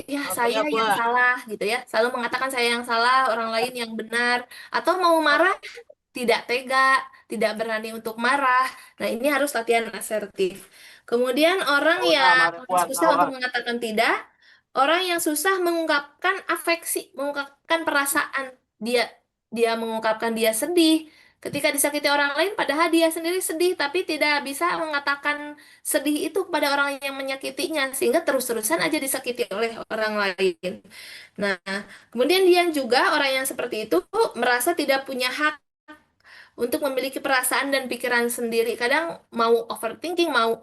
ya saya
Apanya
yang
gua?
salah gitu ya. Selalu mengatakan saya yang salah, orang lain yang benar. Atau mau marah, tidak tega, tidak berani untuk marah. Nah, ini harus latihan asertif. Kemudian orang
Tahu nah
yang
5 ribuan
susah
tahu
untuk
ah.
mengatakan tidak, orang yang susah mengungkapkan afeksi, mengungkapkan perasaan. Dia dia mengungkapkan dia sedih ketika disakiti orang lain, padahal dia sendiri sedih, tapi tidak bisa mengatakan sedih itu kepada orang yang menyakitinya, sehingga terus-terusan aja disakiti oleh orang lain. Nah, kemudian dia juga orang yang seperti itu merasa tidak punya hak untuk memiliki perasaan dan pikiran sendiri. Kadang mau overthinking, mau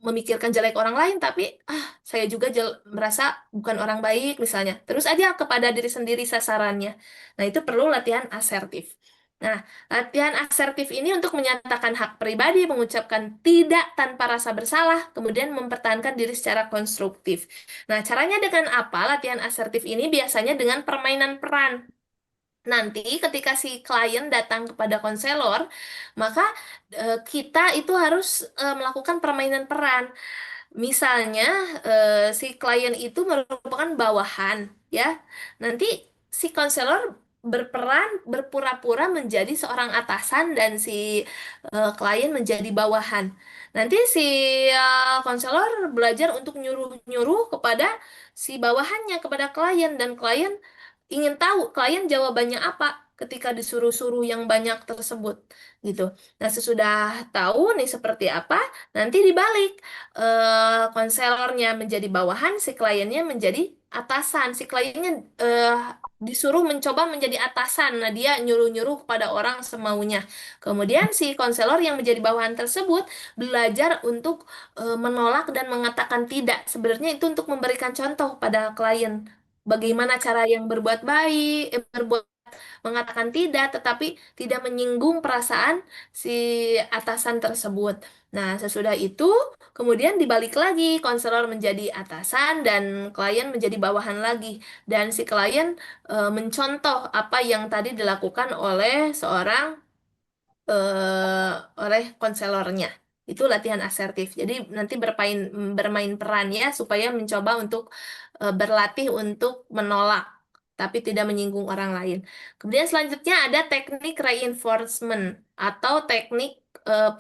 memikirkan jelek orang lain, tapi saya juga merasa bukan orang baik misalnya. Terus aja kepada diri sendiri sasarannya. Nah, itu perlu latihan asertif. Nah, latihan asertif ini untuk menyatakan hak pribadi, mengucapkan tidak tanpa rasa bersalah, kemudian mempertahankan diri secara konstruktif. Nah, caranya dengan apa? Latihan asertif ini biasanya dengan permainan peran. Nanti ketika si klien datang kepada konselor, maka kita itu harus melakukan permainan peran. Misalnya, si klien itu merupakan bawahan, ya. Nanti si konselor berperan berpura-pura menjadi seorang atasan dan si klien menjadi bawahan. Nanti si konselor belajar untuk nyuruh-nyuruh kepada si bawahannya, kepada klien, dan klien ingin tahu klien jawabannya apa ketika disuruh-suruh yang banyak tersebut, gitu. Nah, sesudah tahu nih seperti apa, nanti dibalik konselornya menjadi bawahan, si kliennya menjadi atasan. Si kliennya disuruh mencoba menjadi atasan. Nah, dia nyuruh-nyuruh kepada orang semaunya. Kemudian si konselor yang menjadi bawahan tersebut belajar untuk menolak dan mengatakan tidak. Sebenarnya itu untuk memberikan contoh pada klien. Bagaimana cara yang berbuat baik, berbuat mengatakan tidak, tetapi tidak menyinggung perasaan si atasan tersebut. Nah, sesudah itu, kemudian dibalik lagi, konselor menjadi atasan dan klien menjadi bawahan lagi. Dan si klien mencontoh apa yang tadi dilakukan oleh seorang oleh konselornya. Itu latihan asertif. Jadi nanti bermain peran ya supaya mencoba untuk berlatih untuk menolak tapi tidak menyinggung orang lain. Kemudian selanjutnya ada teknik reinforcement atau teknik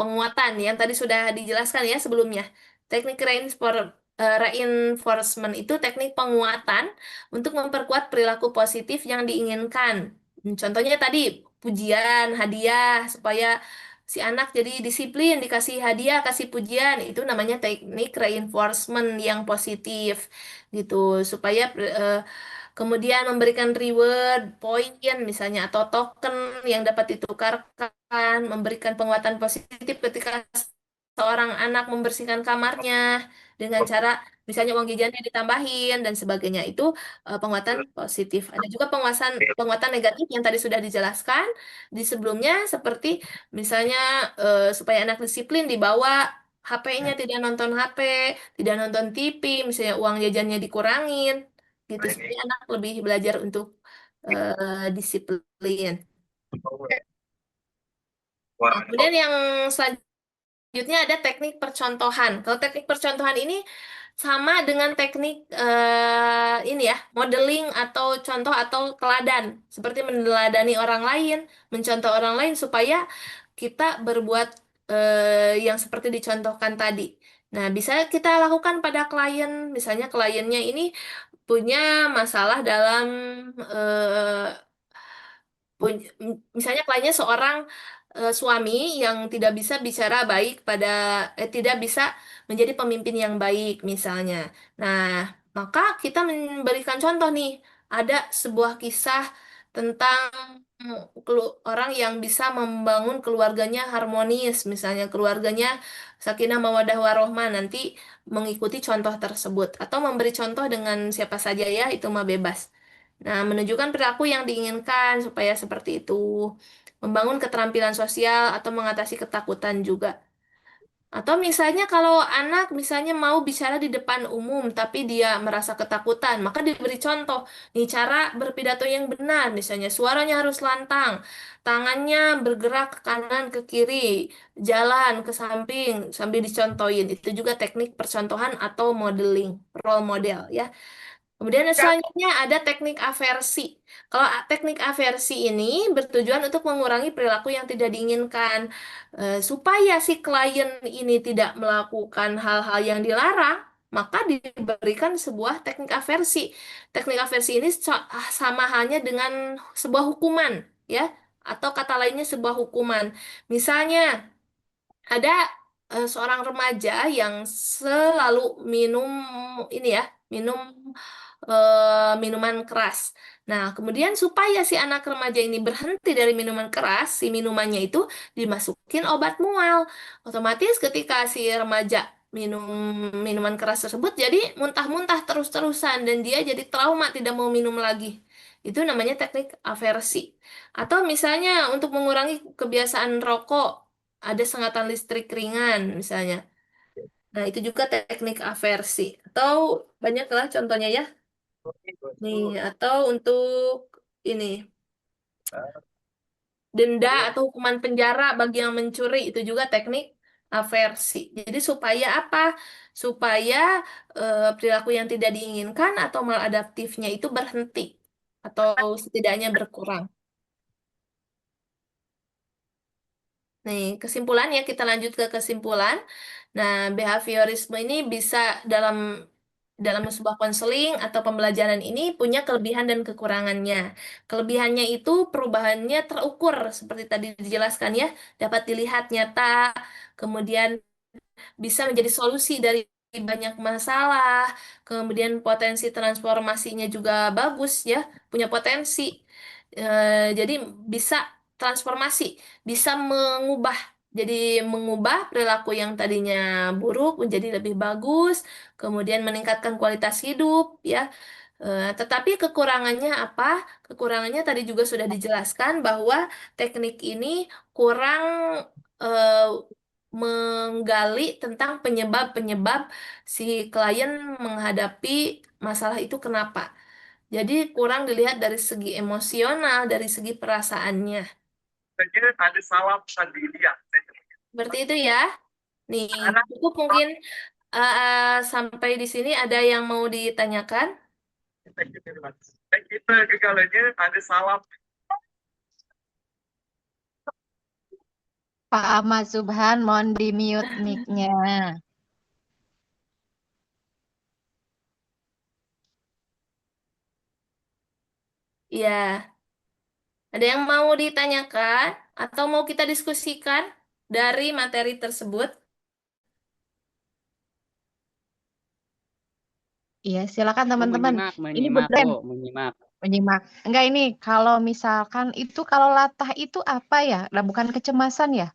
penguatan yang tadi sudah dijelaskan ya sebelumnya. Teknik reinforcement itu teknik penguatan untuk memperkuat perilaku positif yang diinginkan. Contohnya tadi pujian, hadiah, supaya si anak jadi disiplin, dikasih hadiah, kasih pujian, itu namanya teknik reinforcement yang positif, gitu. Supaya kemudian memberikan reward, poin misalnya, atau token yang dapat ditukarkan, memberikan penguatan positif ketika seorang anak membersihkan kamarnya dengan cara misalnya uang jajannya ditambahin dan sebagainya. Itu penguatan positif. Ada juga penguatan negatif yang tadi sudah dijelaskan di sebelumnya seperti misalnya supaya anak disiplin dibawa HP-nya, tidak nonton HP, tidak nonton TV, misalnya uang jajannya dikurangin gitu supaya anak lebih belajar untuk disiplin. Nah, kemudian yang selanjutnya ada teknik percontohan. Kalau teknik percontohan ini sama dengan teknik ini ya, modeling atau contoh atau teladan, seperti meneladani orang lain, mencontoh orang lain supaya kita berbuat yang seperti dicontohkan tadi. Nah, bisa kita lakukan pada klien, misalnya kliennya ini punya masalah dalam misalnya kliennya seorang suami yang tidak bisa bicara baik tidak bisa menjadi pemimpin yang baik misalnya. Nah, maka kita memberikan contoh nih, ada sebuah kisah tentang orang yang bisa membangun keluarganya harmonis, misalnya keluarganya sakinah mawaddah warohmah, nanti mengikuti contoh tersebut atau memberi contoh dengan siapa saja ya, itu mah bebas. Nah, menunjukkan perilaku yang diinginkan supaya seperti itu. Membangun keterampilan sosial atau mengatasi ketakutan juga. Atau misalnya kalau anak misalnya mau bicara di depan umum tapi dia merasa ketakutan, maka diberi contoh nih cara berpidato yang benar, misalnya suaranya harus lantang, tangannya bergerak ke kanan ke kiri, jalan ke samping sambil dicontohin. Itu juga teknik percontohan atau modeling, role model ya. Kemudian yang selanjutnya ada teknik aversi. Kalau teknik aversi ini bertujuan untuk mengurangi perilaku yang tidak diinginkan. Supaya si klien ini tidak melakukan hal-hal yang dilarang, maka diberikan sebuah teknik aversi. Teknik aversi ini sama halnya dengan sebuah hukuman, ya, atau kata lainnya sebuah hukuman. Misalnya, ada seorang remaja yang selalu minum ini ya, minum minuman keras. Nah, kemudian supaya si anak remaja ini berhenti dari minuman keras, si minumannya itu dimasukin obat mual. Otomatis ketika si remaja minum minuman keras tersebut jadi muntah-muntah terus-terusan dan dia jadi trauma tidak mau minum lagi. Itu namanya teknik aversi. Atau misalnya untuk mengurangi kebiasaan rokok, ada sengatan listrik ringan misalnya. Nah, itu juga teknik aversi. Atau banyaklah contohnya ya. Nih, atau untuk ini denda atau hukuman penjara bagi yang mencuri itu juga teknik aversi. Jadi supaya apa? Supaya perilaku yang tidak diinginkan atau maladaptifnya itu berhenti atau setidaknya berkurang. Nih, kesimpulannya kita lanjut ke kesimpulan. Nah, behaviorisme ini bisa dalam dalam sebuah konseling atau pembelajaran ini punya kelebihan dan kekurangannya. Kelebihannya itu perubahannya terukur seperti tadi dijelaskan ya, dapat dilihat nyata, kemudian bisa menjadi solusi dari banyak masalah, kemudian potensi transformasinya juga bagus ya, punya potensi. Jadi bisa transformasi, bisa mengubah. Jadi mengubah perilaku yang tadinya buruk menjadi lebih bagus, kemudian meningkatkan kualitas hidup ya. Tetapi kekurangannya apa? Kekurangannya tadi juga sudah dijelaskan bahwa teknik ini kurang eh, menggali tentang penyebab-penyebab si klien menghadapi masalah itu kenapa. Jadi kurang dilihat dari segi emosional, dari segi perasaannya.
Ada salah sendirian.
Seperti itu ya. Nih, cukup mungkin sampai di sini ada yang mau ditanyakan?
Kita gegalanya ada salah.
Pak Ahmad Subhan, mohon di-mute mic-nya.
Ya, ada yang mau ditanyakan atau mau kita diskusikan dari materi tersebut?
Iya, silakan
Aku
teman-teman.
menyimak,
Ini
menyimak,
beneran
Bu, menyimak.
menyimak. Enggak ini kalau misalkan itu kalau latah itu apa ya? Nah, bukan kecemasan ya?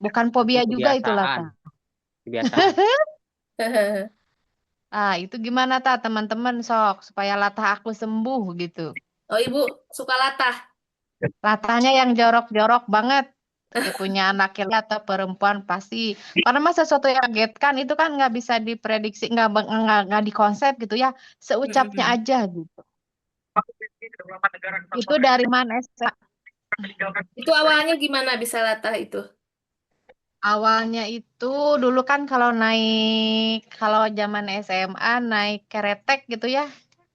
Bukan
Itu
fobia juga itu
kebiasaan,
latah.
kebiasaan.
Ah, itu gimana ta teman-teman sok supaya latah aku sembuh gitu.
Oh, Ibu suka latah?
Latahnya yang jorok-jorok banget. Ya punya anak laki atau perempuan pasti. Karena mah sesuatu yang kagetkan itu kan nggak bisa diprediksi, nggak dikonsep gitu ya. Seucapnya
Mm-mm.
aja gitu. Itu dari mana, Esa?
Itu awalnya gimana bisa latah itu?
Awalnya itu dulu kan kalau zaman SMA naik keretek gitu ya.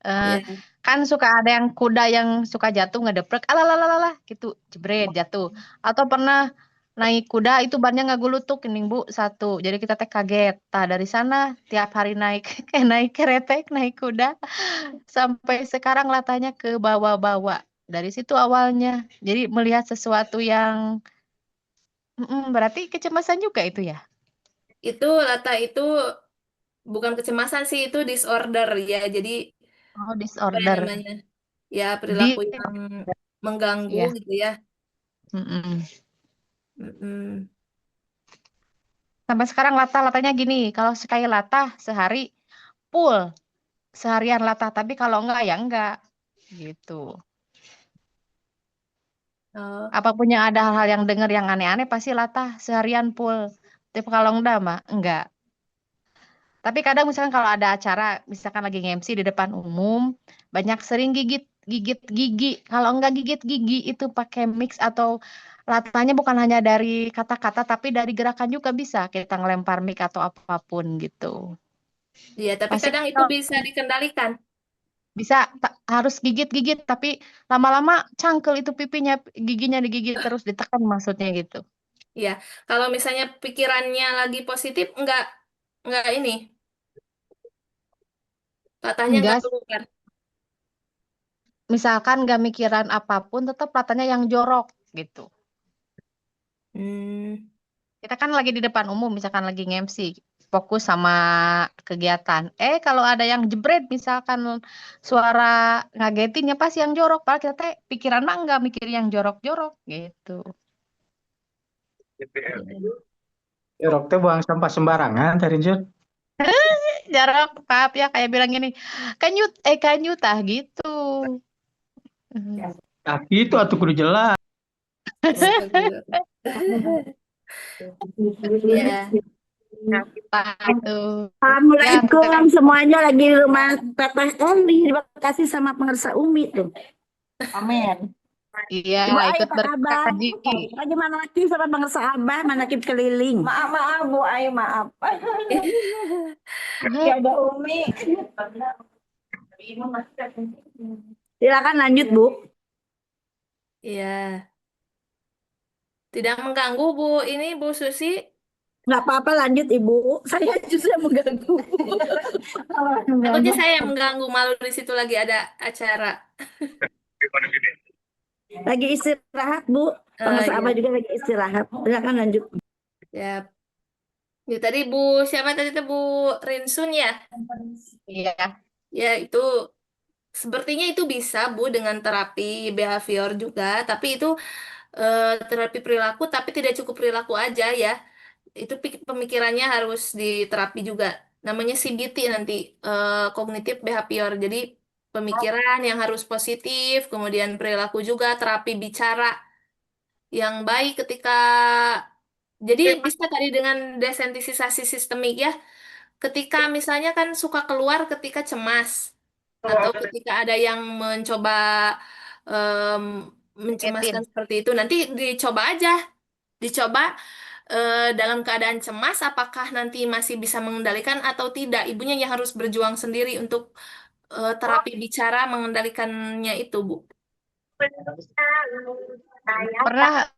eh,
Ya.
kan suka ada yang kuda yang suka jatuh ngedeprek, alalalala gitu, jebret jatuh. Atau pernah naik kuda itu bannya ngagulutuk kening Bu satu. Jadi kita teh kaget. Tah dari sana tiap hari naik kayak naik keretek, naik kuda sampai sekarang latahnya ke bawah-bawah. Dari situ awalnya. Jadi melihat sesuatu yang berarti kecemasan juga itu ya.
Itu latah itu bukan kecemasan sih, itu disorder ya. Jadi
Oh,
apa ya
disorder.
namanya? Ya perilaku
Di
yang mengganggu
ya.
gitu ya.
Mm-mm.
Mm-mm.
Sampai sekarang latahnya gini, kalau sekali latah sehari full, seharian latah, tapi kalau enggak ya enggak gitu.
Oh,
Apapun yang ada hal-hal yang dengar yang aneh-aneh pasti latah seharian full. Tapi kalau enggak mah enggak. Tapi kadang misalkan kalau ada acara, misalkan lagi nge-MC di depan umum, banyak sering gigit gigit gigi. Kalau enggak gigit gigi itu pakai mix atau latahnya bukan hanya dari kata-kata tapi dari gerakan juga bisa kita ngelempar mic atau apapun gitu.
iya, tapi
Pasti
kadang itu
kalau
bisa dikendalikan.
bisa harus gigit-gigit tapi lama-lama cangkel itu pipinya giginya digigit terus ditekan maksudnya gitu.
Iya, kalau misalnya pikirannya lagi positif, enggak ini, latahnya enggak
Enggak,
keluar.
misalkan nggak mikiran apapun tetap latahnya yang jorok gitu.
Hmm,
Kita kan lagi di depan umum, misalkan lagi nge-MC. fokus sama kegiatan. Kalau ada yang jebret, misalkan suara ngagetinnya pas yang jorok, padahal kita teh pikiran mah enggak mikir yang jorok-jorok gitu.
Jorok teh buang sampah sembarangan, Teh Rinjun.
Jorok, maaf ya, kayak bilang gini, kanyut tah gitu.
Ah, gitu atuh kudu jelas.
Ya,
Tah itu. Ya,
Assalamualaikum semuanya lagi di rumah Teteh Eli. Terima kasih sama pengersa Umi tuh. Amin.
iya,
Ibu Ai
ikut
apa kabar?
berkaji.
Lagi mana lagi sama pengersa Abah, mana kita keliling. Maaf Bu Ai, maaf. Ya ada Umi. Silakan lanjut Bu.
iya. Tidak mengganggu Bu. Ini Bu Susi.
Nggak apa-apa lanjut Ibu. Saya justru yang mengganggu.
Takutnya saya yang mengganggu, malu di situ lagi ada acara.
Lagi istirahat Bu. Pengersa
Iya.
Abah juga lagi istirahat. Silakan lanjut.
Ya. Ya, tadi Bu, siapa tadi itu Bu Rinsun ya?
Iya.
Ya, itu sepertinya itu bisa Bu dengan terapi behavior juga, tapi itu terapi perilaku, tapi tidak cukup perilaku aja ya. Itu pemikirannya harus diterapi juga. Namanya CBT nanti, kognitif behavior. Jadi pemikiran yang harus positif, kemudian perilaku juga, terapi bicara yang baik ketika jadi bisa tadi dengan desensitisasi sistemik ya. Ketika misalnya kan suka keluar ketika cemas atau ketika ada yang mencoba em, mencemaskan
Ngetin.
seperti itu, nanti dicoba dalam keadaan cemas, apakah nanti masih bisa mengendalikan atau tidak. Ibunya yang harus berjuang sendiri untuk terapi bicara mengendalikannya itu, Bu.
Pernah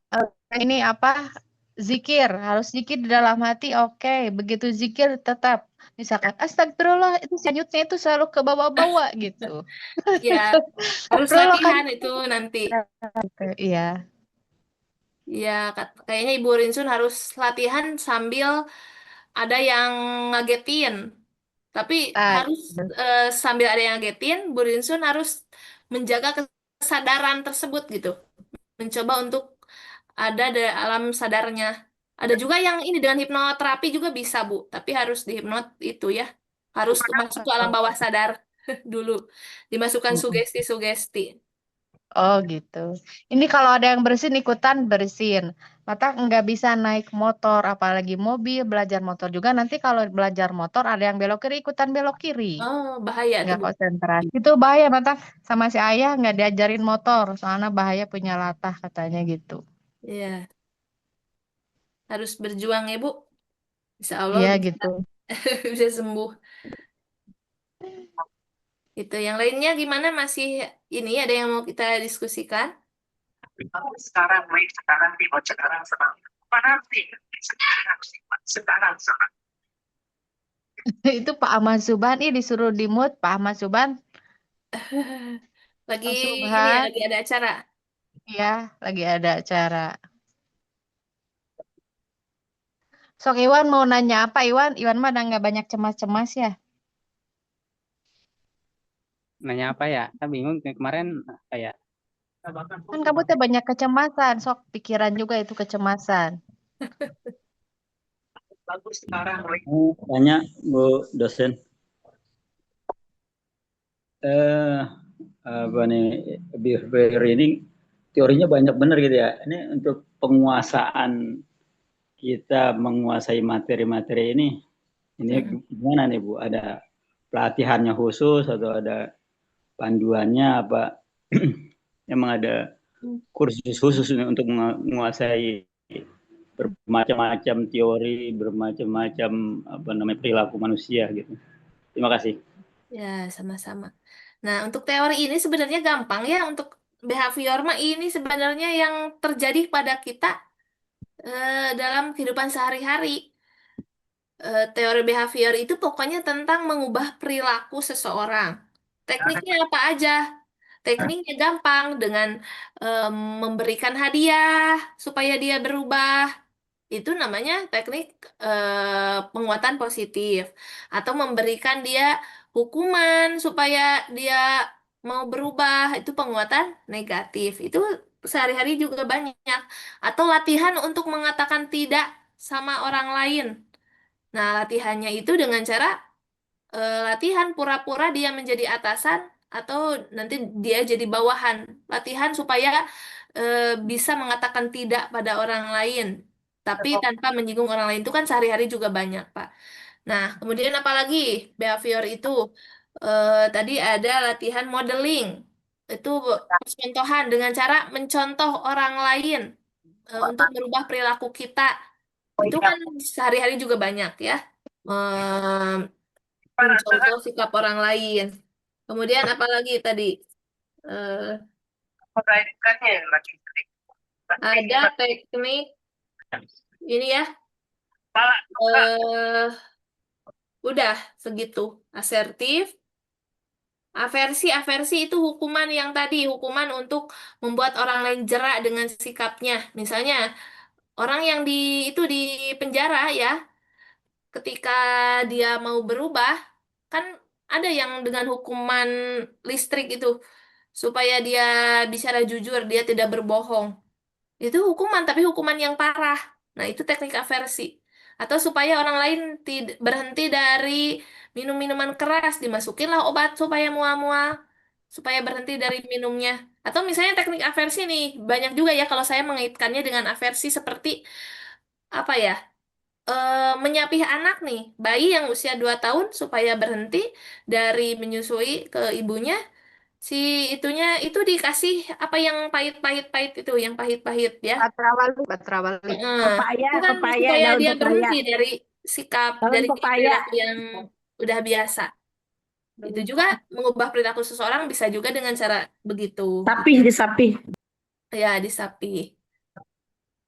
ini apa? Zikir, harus zikir di dalam hati, oke. Begitu zikir tetap misalkan astagfirullah, itu selanjutnya itu selalu ke bawah-bawah gitu.
Ya, harus
Astagfirullah kan
latihan itu nanti.
gitu. Iya.
Ya, kayaknya Ibu Rinsun harus latihan sambil ada yang ngagetin. Tapi
Ah,
harus sambil ada yang ngagetin, Bu Rinsun harus menjaga kesadaran tersebut gitu. Mencoba untuk ada di alam sadarnya. Ada juga yang ini dengan hipnoterapi juga bisa, Bu. Tapi harus dihipnot itu ya. Harus masuk ke alam bawah sadar dulu. Dimasukkan sugesti-sugesti.
oh gitu. Ini kalau ada yang bersin ikutan bersin. Mata nggak bisa naik motor, apalagi mobil, belajar motor juga. Nanti kalau belajar motor ada yang belok kiri, ikutan belok kiri.
Oh, bahaya tuh,
Nggak
Bu.
konsentrasi. Itu bahaya, mata sama si ayah nggak diajarin motor. Soalnya bahaya punya latah katanya gitu.
Iya, harus berjuang ya, Bu. Insya Allah
Iya
bisa,
gitu.
bisa sembuh. Itu yang lainnya gimana? Masih ini ada yang mau kita diskusikan?
Sekarang, baik sekarang, tidak sekarang, sekarang. Apa nanti? Sekarang, sekarang, sekarang.
Itu Pak Ahmad Suban, disuruh di mute Pak Ahmad Suban.
Lagi
Pak
ini ya,
Subhan,
lagi ada acara.
ya lagi ada acara. Sok Iwan mau nanya apa Iwan? Iwan mah udah nggak banyak cemas-cemas ya.
Nanya apa ya? Saya bingung kemarin kayak
Kan kamu tuh banyak kecemasan, sok pikiran juga itu kecemasan.
Bagus sekarang, baik.
Tanya Bu dosen, eh apa nih behavior ini teorinya banyak benar gitu ya. Ini untuk penguasaan kita menguasai materi-materi ini gimana nih Bu? Ada pelatihannya khusus atau ada panduannya apa? Emang ada kursus khusus untuk menguasai bermacam-macam teori, bermacam-macam apa namanya perilaku manusia gitu. Terima kasih.
Ya, sama-sama. Nah, untuk teori ini sebenarnya gampang ya. Untuk behavior mah ini sebenarnya yang terjadi pada kita dalam kehidupan sehari-hari. Teori behavior itu pokoknya tentang mengubah perilaku seseorang. Tekniknya apa aja? Tekniknya gampang dengan memberikan hadiah supaya dia berubah, itu namanya teknik penguatan positif, atau memberikan dia hukuman supaya dia mau berubah, itu penguatan negatif. Itu sehari-hari juga banyak. Atau latihan untuk mengatakan tidak sama orang lain. Nah, latihannya itu dengan cara latihan pura-pura dia menjadi atasan atau nanti dia jadi bawahan. Latihan supaya bisa mengatakan tidak pada orang lain, tapi tanpa menyinggung orang lain itu kan sehari-hari juga banyak, Pak. Nah, kemudian apalagi behavior itu tadi ada latihan modeling. Itu contohan dengan cara mencontoh orang lain untuk merubah perilaku kita. Itu kan sehari-hari juga banyak ya. Mencontoh sikap orang lain. Kemudian apalagi tadi eh,
Kebaikannya yang lagi sering.
ada teknik ini ya,
Malah
eh udah segitu. Asertif, aversi, aversi itu hukuman yang tadi, hukuman untuk membuat orang lain jera dengan sikapnya. Misalnya orang yang itu di penjara ya, ketika dia mau berubah, kan ada yang dengan hukuman listrik itu supaya dia bicara jujur, dia tidak berbohong. Itu hukuman, tapi hukuman yang parah. Nah, itu teknik aversi. Atau supaya orang lain tidak berhenti dari minum minuman keras, dimasukinlah obat supaya mual-mual, supaya berhenti dari minumnya. Atau misalnya teknik aversi nih, banyak juga ya kalau saya mengaitkannya dengan aversi seperti apa ya? Menyapih anak nih, bayi yang usia 2 tahun supaya berhenti dari menyusui ke ibunya, si itunya itu dikasih apa yang pahit-pahit-pahit itu, yang pahit-pahit ya.
Batrawali, Batrawali.
Heeh.
Pepaya,
Itu kan
pepaya,
supaya
daun
dia
pepaya,
berhenti dari sikap,
daun
dari
pepaya.
perilaku yang udah biasa. Itu juga mengubah perilaku seseorang bisa juga dengan cara begitu.
Sapih, disapih.
Ya, disapi.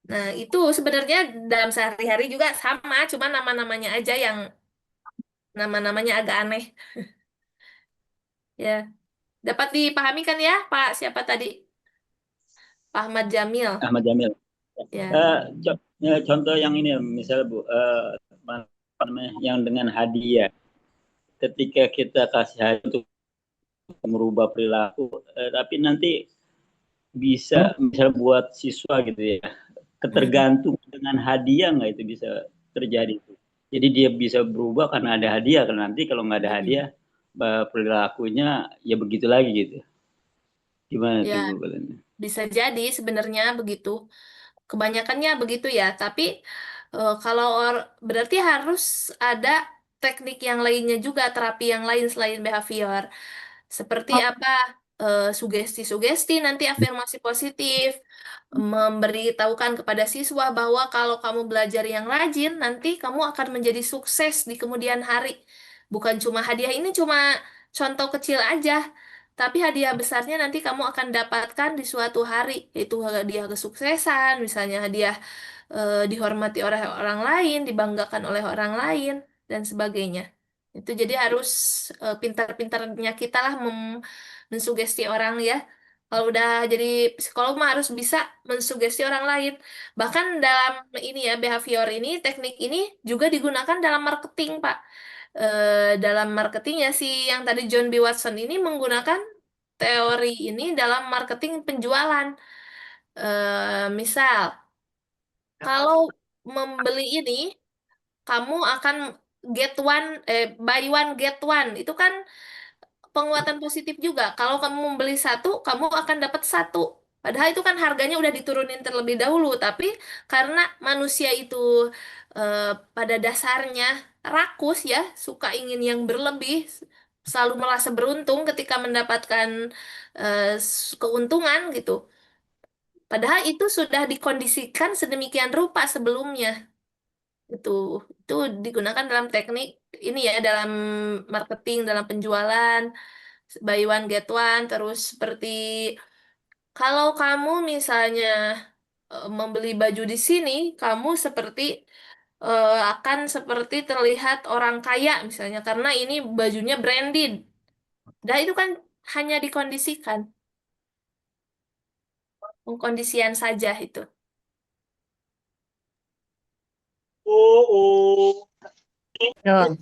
Nah, itu sebenarnya dalam sehari-hari juga sama, cuma nama-namanya aja yang nama-namanya agak aneh. Ya, dapat dipahami kan ya, Pak? Siapa tadi? Pak Ahmad Jamil.
Ahmad Jamil.
Ya.
Contoh yang ini misalnya Bu, apa namanya, yang dengan hadiah. Ketika kita kasih hadiah untuk merubah perilaku, tapi nanti bisa misalnya buat siswa gitu ya, ketergantung dengan hadiah nggak itu bisa terjadi. Jadi dia bisa berubah karena ada hadiah, karena nanti kalau nggak ada hadiah, perilakunya ya begitu lagi gitu. Gimana tuh
Ya,
Bu?
bisa jadi sebenarnya begitu. Kebanyakannya begitu ya, tapi kalau berarti harus ada teknik yang lainnya juga, terapi yang lain selain behavior. Seperti apa? Sugesti-sugesti, nanti afirmasi positif, memberitahukan kepada siswa bahwa kalau kamu belajar yang rajin, nanti kamu akan menjadi sukses di kemudian hari. Bukan cuma hadiah ini cuma contoh kecil aja, tapi hadiah besarnya nanti kamu akan dapatkan di suatu hari, yaitu hadiah kesuksesan, misalnya hadiah dihormati oleh orang lain, dibanggakan oleh orang lain, dan sebagainya. Itu jadi harus pintar-pintarnya kita lah mensugesti orang ya. Kalau udah jadi psikolog mah harus bisa mensugesti orang lain. Bahkan dalam ini ya, behavior ini, teknik ini juga digunakan dalam marketing, Pak. Dalam marketingnya si yang tadi John B. Watson ini menggunakan teori ini dalam marketing penjualan. Misal, kalau membeli ini, kamu akan buy one get one. Itu kan penguatan positif juga. Kalau kamu membeli satu, kamu akan dapat satu. Padahal itu kan harganya udah diturunin terlebih dahulu, tapi karena manusia itu eh, pada dasarnya rakus ya, suka ingin yang berlebih, selalu merasa beruntung ketika mendapatkan keuntungan gitu. Padahal itu sudah dikondisikan sedemikian rupa sebelumnya. Itu itu digunakan dalam teknik ini ya, dalam marketing, dalam penjualan, buy one get one. Terus seperti kalau kamu misalnya membeli baju di sini, kamu seperti akan seperti terlihat orang kaya misalnya karena ini bajunya branded. Dan itu kan hanya dikondisikan, pengkondisian saja itu.
Tuh.
Ya,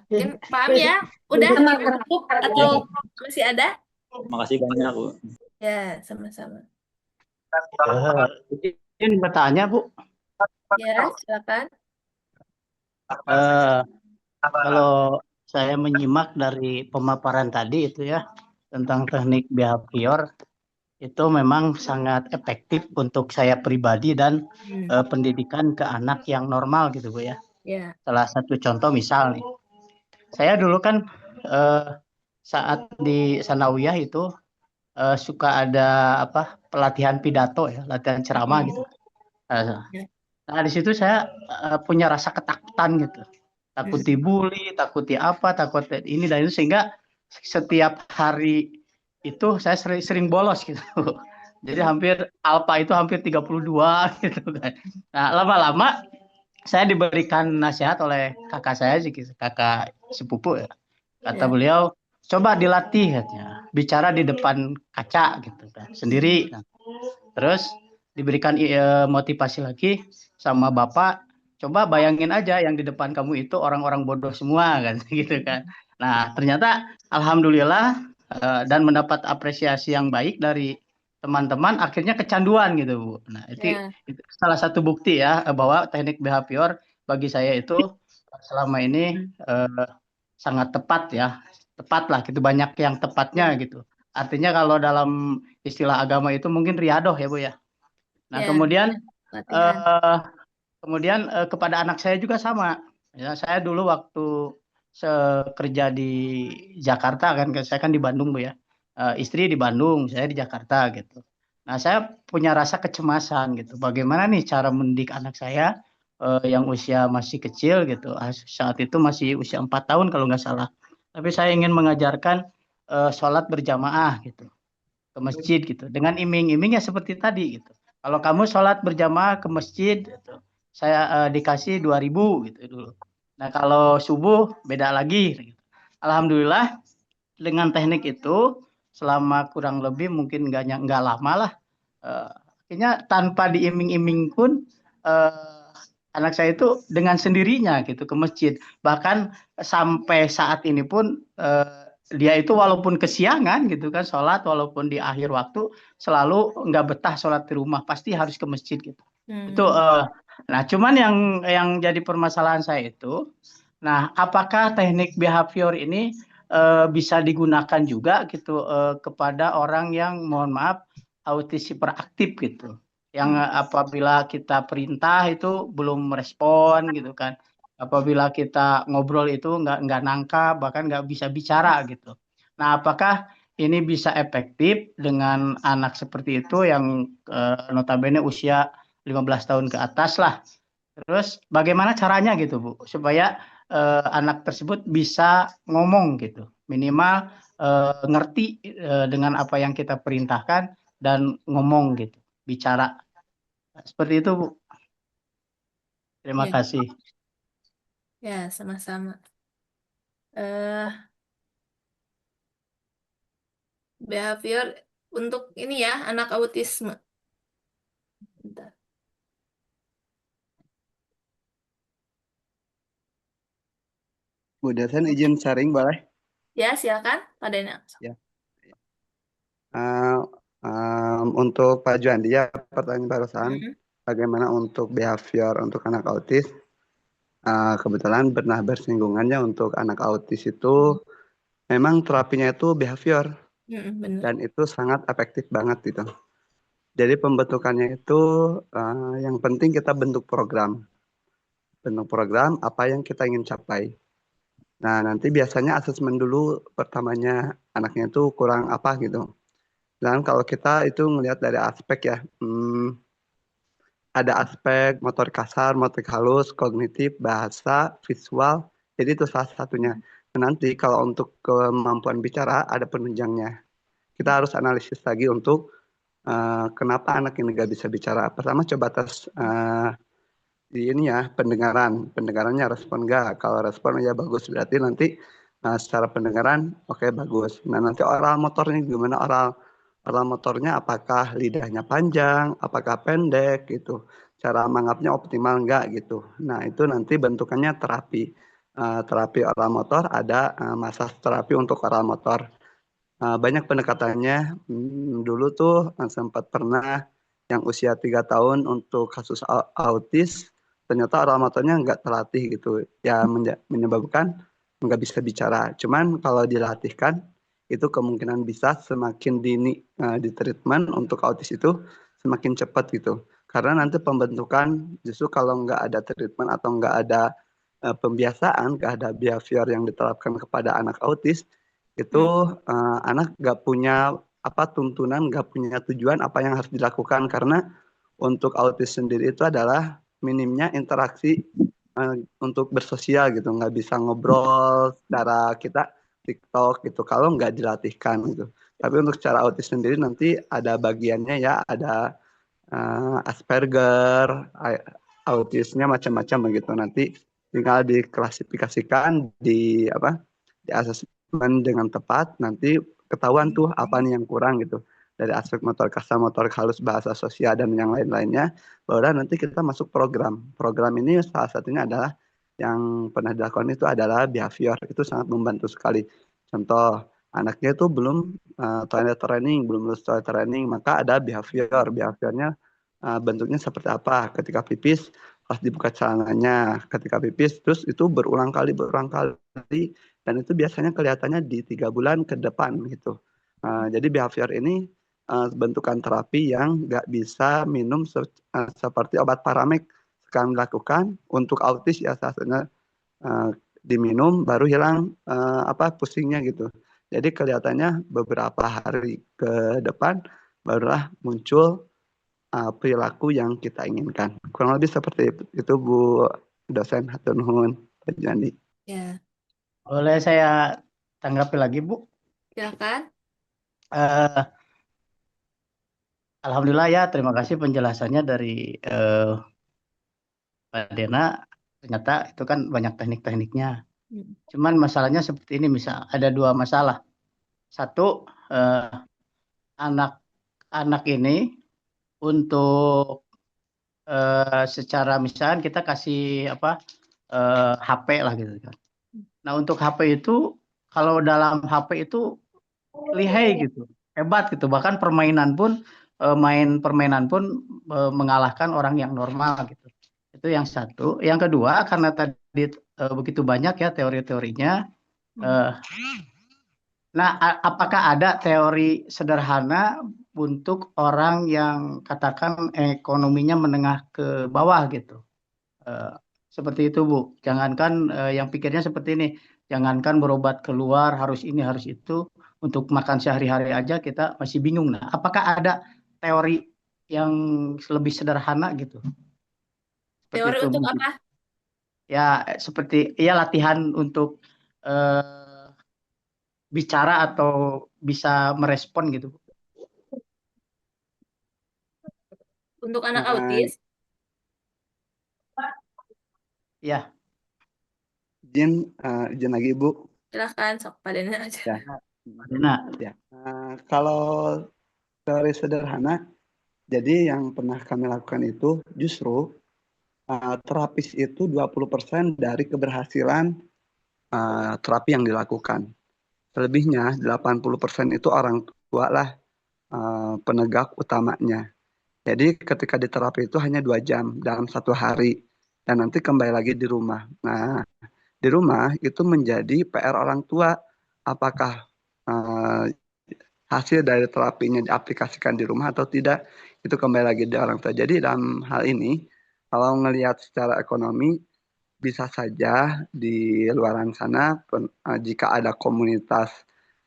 mungkin paham ya? Udah cukup atau masih ada?
Makasih banyak, Bu.
Ya, sama-sama.
Ini bertanya, Bu.
Ya, silakan.
Eh, Kalau saya menyimak dari pemaparan tadi itu ya tentang teknik behavior itu memang sangat efektif untuk saya pribadi dan pendidikan ke anak yang normal gitu Bu ya.
Ya.
Salah satu contoh misal nih, saya dulu kan saat di sanawiyah itu suka ada pelatihan pidato ya, latihan ceramah gitu. Nah di situ saya punya rasa ketakutan gitu. Takut dibully, takut apa, takut ini dan itu sehingga setiap hari itu saya sering bolos gitu. Jadi hampir alfa itu hampir 32 gitu kan. Nah, lama-lama saya diberikan nasihat oleh kakak saya sih, kakak sepupu ya. Kata beliau, coba dilatih katanya, bicara di depan kaca gitu kan, sendiri. Terus diberikan motivasi lagi sama bapak, coba bayangin aja yang di depan kamu itu orang-orang bodoh semua kan gitu kan. Nah ternyata alhamdulillah dan mendapat apresiasi yang baik dari teman-teman, akhirnya kecanduan gitu Bu. Nah itu salah satu bukti ya bahwa teknik behavior bagi saya itu selama ini sangat tepat ya, tepat lah gitu, banyak yang tepatnya gitu. Artinya kalau dalam istilah agama itu mungkin riadoh ya Bu ya. Nah, kemudian kepada anak saya juga sama. Ya, saya dulu waktu kerja di Jakarta kan, saya kan di Bandung Bu ya. Istri di Bandung, saya di Jakarta gitu. Nah, saya punya rasa kecemasan gitu. Bagaimana nih cara mendidik anak saya yang usia masih kecil gitu. Saat itu masih usia 4 tahun kalau nggak salah. Tapi saya ingin mengajarkan sholat berjamaah gitu ke masjid gitu. Dengan iming-iming ya seperti tadi gitu. Kalau kamu sholat berjamaah ke masjid, gitu, saya dikasih 2.000 gitu dulu. Nah kalau subuh beda lagi. Gitu. Alhamdulillah dengan teknik itu selama kurang lebih mungkin nggak lama lah. Akhirnya tanpa diiming-iming pun anak saya itu dengan sendirinya gitu ke masjid. Bahkan sampai saat ini pun dia itu walaupun kesiangan gitu kan sholat, walaupun di akhir waktu selalu nggak betah sholat di rumah, pasti harus ke masjid gitu. Itu nah cuman yang jadi permasalahan saya itu, nah apakah teknik behavior ini bisa digunakan juga gitu kepada orang yang mohon maaf autis hiperaktif gitu, yang apabila kita perintah itu belum merespon gitu kan. Apabila kita ngobrol itu nggak nangkap, bahkan nggak bisa bicara gitu. Nah, apakah ini bisa efektif dengan anak seperti itu yang notabene usia 15 tahun ke atas lah. Terus bagaimana caranya gitu Bu, supaya anak tersebut bisa ngomong gitu. Minimal ngerti dengan apa yang kita perintahkan dan ngomong gitu, bicara. Seperti itu Bu. Terima kasih.
Ya, sama-sama. Behavior untuk ini ya, anak autisme. Bentar.
Bu Desen izin sharing boleh?
Ya, silakan Pak Dena.
Ya. Untuk Pak Juandi ya pertanyaan barusan, bagaimana untuk behavior untuk anak autis? Kebetulan pernah bersinggungannya untuk anak autis itu memang terapinya itu behavior dan itu sangat efektif banget gitu. Jadi pembentukannya itu yang penting kita bentuk program apa yang kita ingin capai. Nah nanti biasanya asesmen dulu pertamanya anaknya itu kurang apa gitu. Dan kalau kita itu melihat dari aspek ya, ada aspek motorik kasar, motorik halus, kognitif, bahasa, visual. Jadi itu salah satunya. Nanti kalau untuk kemampuan bicara ada penunjangnya. Kita harus analisis lagi untuk kenapa anak ini nggak bisa bicara. Pertama coba tes di ini ya pendengarannya respon nggak. Kalau respon ya bagus berarti nanti secara pendengaran oke, bagus. Nah nanti oral motornya gimana, oral oral motornya apakah lidahnya panjang, apakah pendek gitu. Cara menganggapnya optimal enggak gitu. Nah, itu nanti bentukannya terapi. Terapi oral motor ada massage terapi untuk oral motor. Banyak pendekatannya. Dulu tuh sempat pernah yang usia 3 tahun untuk kasus autis, ternyata oral motornya nggak terlatih gitu. Ya menyebabkan nggak bisa bicara. Cuman kalau dilatihkan, itu kemungkinan bisa semakin dini di treatment untuk autis itu semakin cepat gitu. Karena nanti pembentukan justru kalau nggak ada treatment atau nggak ada pembiasaan, nggak ada behavior yang diterapkan kepada anak autis, itu anak nggak punya tuntunan, nggak punya tujuan apa yang harus dilakukan, karena untuk autis sendiri itu adalah minimnya interaksi untuk bersosial gitu, nggak bisa ngobrol secara kita TikTok gitu kalau nggak dilatihkan gitu. Tapi untuk secara autis sendiri nanti ada bagiannya ya, ada Asperger, autisnya macam-macam begitu. Nanti tinggal diklasifikasikan di asesmen dengan tepat, nanti ketahuan tuh apa nih yang kurang gitu dari aspek motor kasar, motor halus, bahasa sosial dan yang lain-lainnya. Baru nanti kita masuk program. Program ini salah satunya adalah yang pernah dilakukan itu adalah behavior. Itu sangat membantu sekali. Contoh, anaknya itu belum toilet training, belum lulus toilet training, maka ada behavior. Behaviornya bentuknya seperti apa? Ketika pipis, pas dibuka celananya, ketika pipis, terus itu berulang kali, dan itu biasanya kelihatannya di 3 bulan ke depan gitu. Jadi behavior ini bentukan terapi yang nggak bisa minum seperti obat Paramek sekarang dilakukan untuk autis ya, saatnya diminum baru hilang pusingnya gitu. Jadi kelihatannya beberapa hari ke depan barulah muncul perilaku yang kita inginkan. Kurang lebih seperti itu Bu dosen. Hatur nuhun Pak Jandi.
Ya,
Boleh saya tanggapi lagi, Bu?
silakan.
Alhamdulillah ya, terima kasih penjelasannya dari Pak Dena. Ternyata itu kan banyak teknik-tekniknya. Cuman masalahnya seperti ini, misal ada 2 masalah. Satu, anak-anak ini untuk secara misalnya kita kasih HP lah gitu kan. Nah, untuk HP itu kalau dalam HP itu lihai gitu, hebat gitu. Bahkan permainan pun mengalahkan orang yang normal gitu. Itu yang satu. Yang kedua, karena tadi begitu banyak ya teori-teorinya. Nah, apakah ada teori sederhana untuk orang yang katakan ekonominya menengah ke bawah gitu? Seperti itu, Bu. Jangankan yang pikirnya seperti ini, jangankan berobat keluar harus ini harus itu, untuk makan sehari-hari aja kita masih bingung. Nah, apakah ada teori yang lebih sederhana gitu? Seperti
Teori
itu
untuk
mungkin.
apa?
Ya, seperti ya latihan untuk bicara atau bisa merespon gitu.
Untuk anak autis?
Ya.
Izin lagi Bu.
Silahkan, sok Pak Dena aja.
Ya. Ya. Kalau teori sederhana, jadi yang pernah kami lakukan itu justru terapis itu 20% dari keberhasilan terapi yang dilakukan. Selebihnya 80% itu orang tua lah penegak utamanya. Jadi ketika di terapi itu hanya 2 jam dalam 1 hari dan nanti kembali lagi di rumah. Nah, di rumah itu menjadi PR orang tua, apakah hasil dari terapinya diaplikasikan di rumah atau tidak, itu kembali lagi di orang tua. Jadi dalam hal ini kalau ngelihat secara ekonomi, bisa saja di luaran sana jika ada komunitas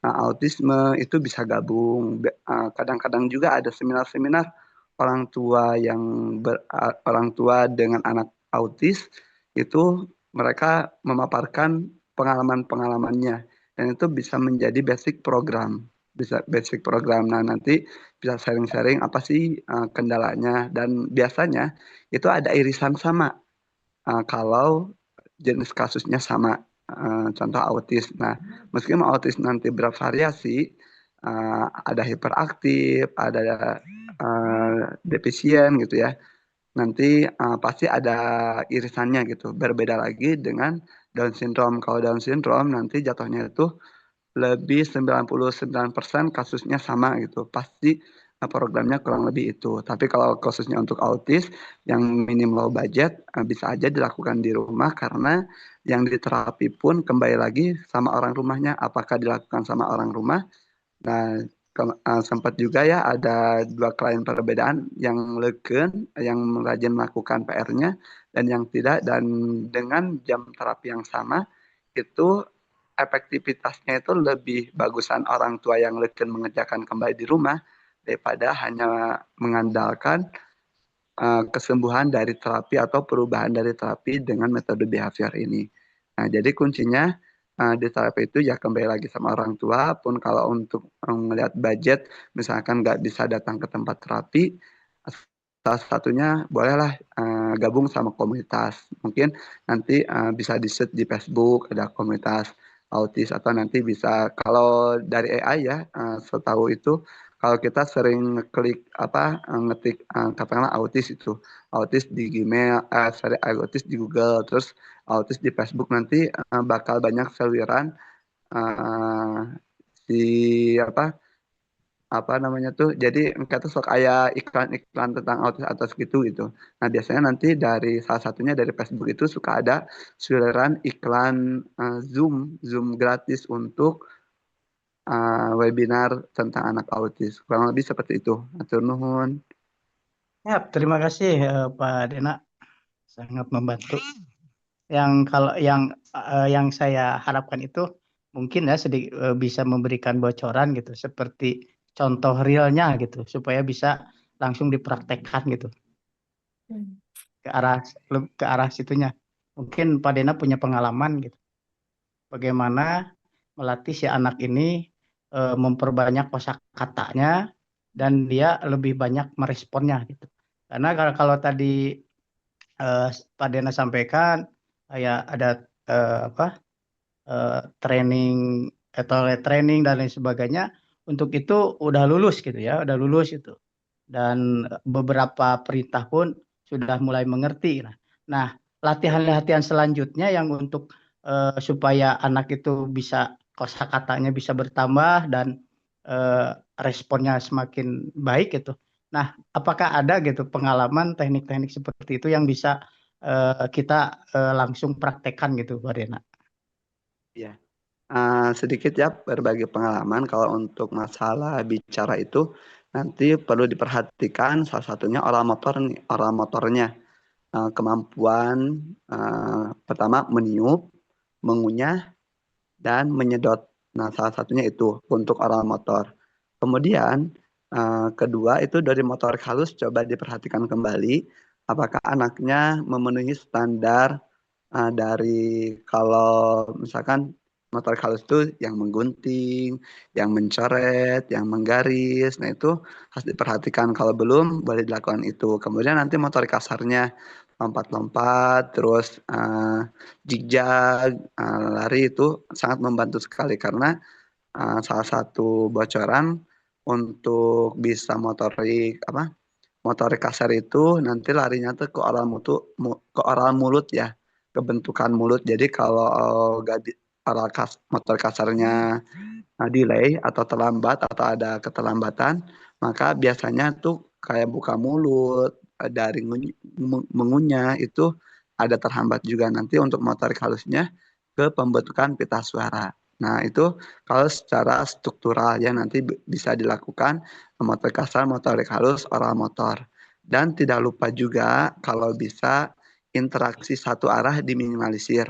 autisme itu bisa gabung. Kadang-kadang juga ada seminar-seminar orang tua dengan anak autis, itu mereka memaparkan pengalaman-pengalamannya dan itu bisa menjadi basic program. Nah, nanti bisa sharing-sharing apa sih kendalanya, dan biasanya itu ada irisan sama kalau jenis kasusnya sama, contoh autis. Nah, meskipun autis nanti bervariasi, ada hiperaktif, ada defisien gitu ya. Nanti pasti ada irisannya gitu. Berbeda lagi dengan Down syndrome. Kalau Down syndrome nanti jatuhnya itu lebih 99% kasusnya sama gitu. Pasti programnya kurang lebih itu. Tapi kalau khususnya untuk autis yang minim low budget bisa aja dilakukan di rumah karena yang diterapi pun kembali lagi sama orang rumahnya. Apakah dilakukan sama orang rumah? Nah, sempat juga ya ada 2 klien perbedaan yang leukeun, yang rajin melakukan PR-nya dan yang tidak, dan dengan jam terapi yang sama itu efektivitasnya itu lebih bagusan orang tua yang leukeun mengerjakan kembali di rumah daripada hanya mengandalkan kesembuhan dari terapi atau perubahan dari terapi dengan metode behavior ini. Nah, jadi kuncinya di terapi itu ya kembali lagi sama orang tua pun kalau untuk melihat budget misalkan nggak bisa datang ke tempat terapi, salah satunya bolehlah gabung sama komunitas. Mungkin nanti bisa di-search di Facebook ada komunitas autis atau nanti bisa kalau dari AI ya setahu itu kalau kita sering klik ngetik katakanlah autis di Gmail, autis di Google, terus autis di Facebook nanti bakal banyak seliweran si apa namanya tuh. Jadi engkau tuh sok aya iklan-iklan tentang autis gitu. Nah, biasanya nanti dari salah satunya dari Facebook itu suka ada seliweran iklan Zoom gratis untuk webinar tentang anak autis. Kurang lebih seperti itu. Atur nuhun.
Ya, terima kasih Pak Dena, sangat membantu. Kalau yang saya harapkan itu mungkin ya bisa memberikan bocoran gitu, seperti contoh realnya gitu, supaya bisa langsung dipraktekkan gitu ke arah situnya. Mungkin Pak Dena punya pengalaman gitu, bagaimana melatih si anak ini memperbanyak kosakatanya dan dia lebih banyak meresponnya gitu. Karena kalau tadi Pak Dena sampaikan ya ada training atau training dan lain sebagainya, untuk itu udah lulus gitu ya, udah lulus itu. Dan beberapa perintah pun sudah mulai mengerti. Nah, latihan-latihan selanjutnya yang untuk supaya anak itu bisa kosakatanya bisa bertambah dan responnya semakin baik gitu. Nah, apakah ada gitu pengalaman teknik-teknik seperti itu yang bisa kita langsung praktekkan gitu, Pak Dena?
Ya, sedikit ya berbagi pengalaman kalau untuk masalah bicara itu nanti perlu diperhatikan salah satunya oral motornya. Kemampuan pertama meniup, mengunyah, dan menyedot. Nah, salah satunya itu untuk oral motor. Kemudian kedua itu dari motorik halus coba diperhatikan kembali apakah anaknya memenuhi standar dari kalau misalkan motorik halus itu yang menggunting, yang mencoret, yang menggaris. Nah, itu harus diperhatikan. Kalau belum boleh dilakukan itu. Kemudian nanti motorik kasarnya lompat-lompat, terus jigjag, lari itu sangat membantu sekali karena salah satu bocoran untuk bisa motorik kasar itu nanti larinya tuh ke oral mulut ya, ke bentukan mulut. Jadi kalau motor kasarnya delay atau terlambat atau ada keterlambatan, maka biasanya tuh kayak buka mulut, dari mengunyah itu ada terhambat juga nanti untuk motorik halusnya ke pembentukan pita suara. Nah, itu kalau secara struktural ya nanti bisa dilakukan motorik kasar, motorik halus, oral motor. Dan tidak lupa juga kalau bisa interaksi satu arah diminimalisir.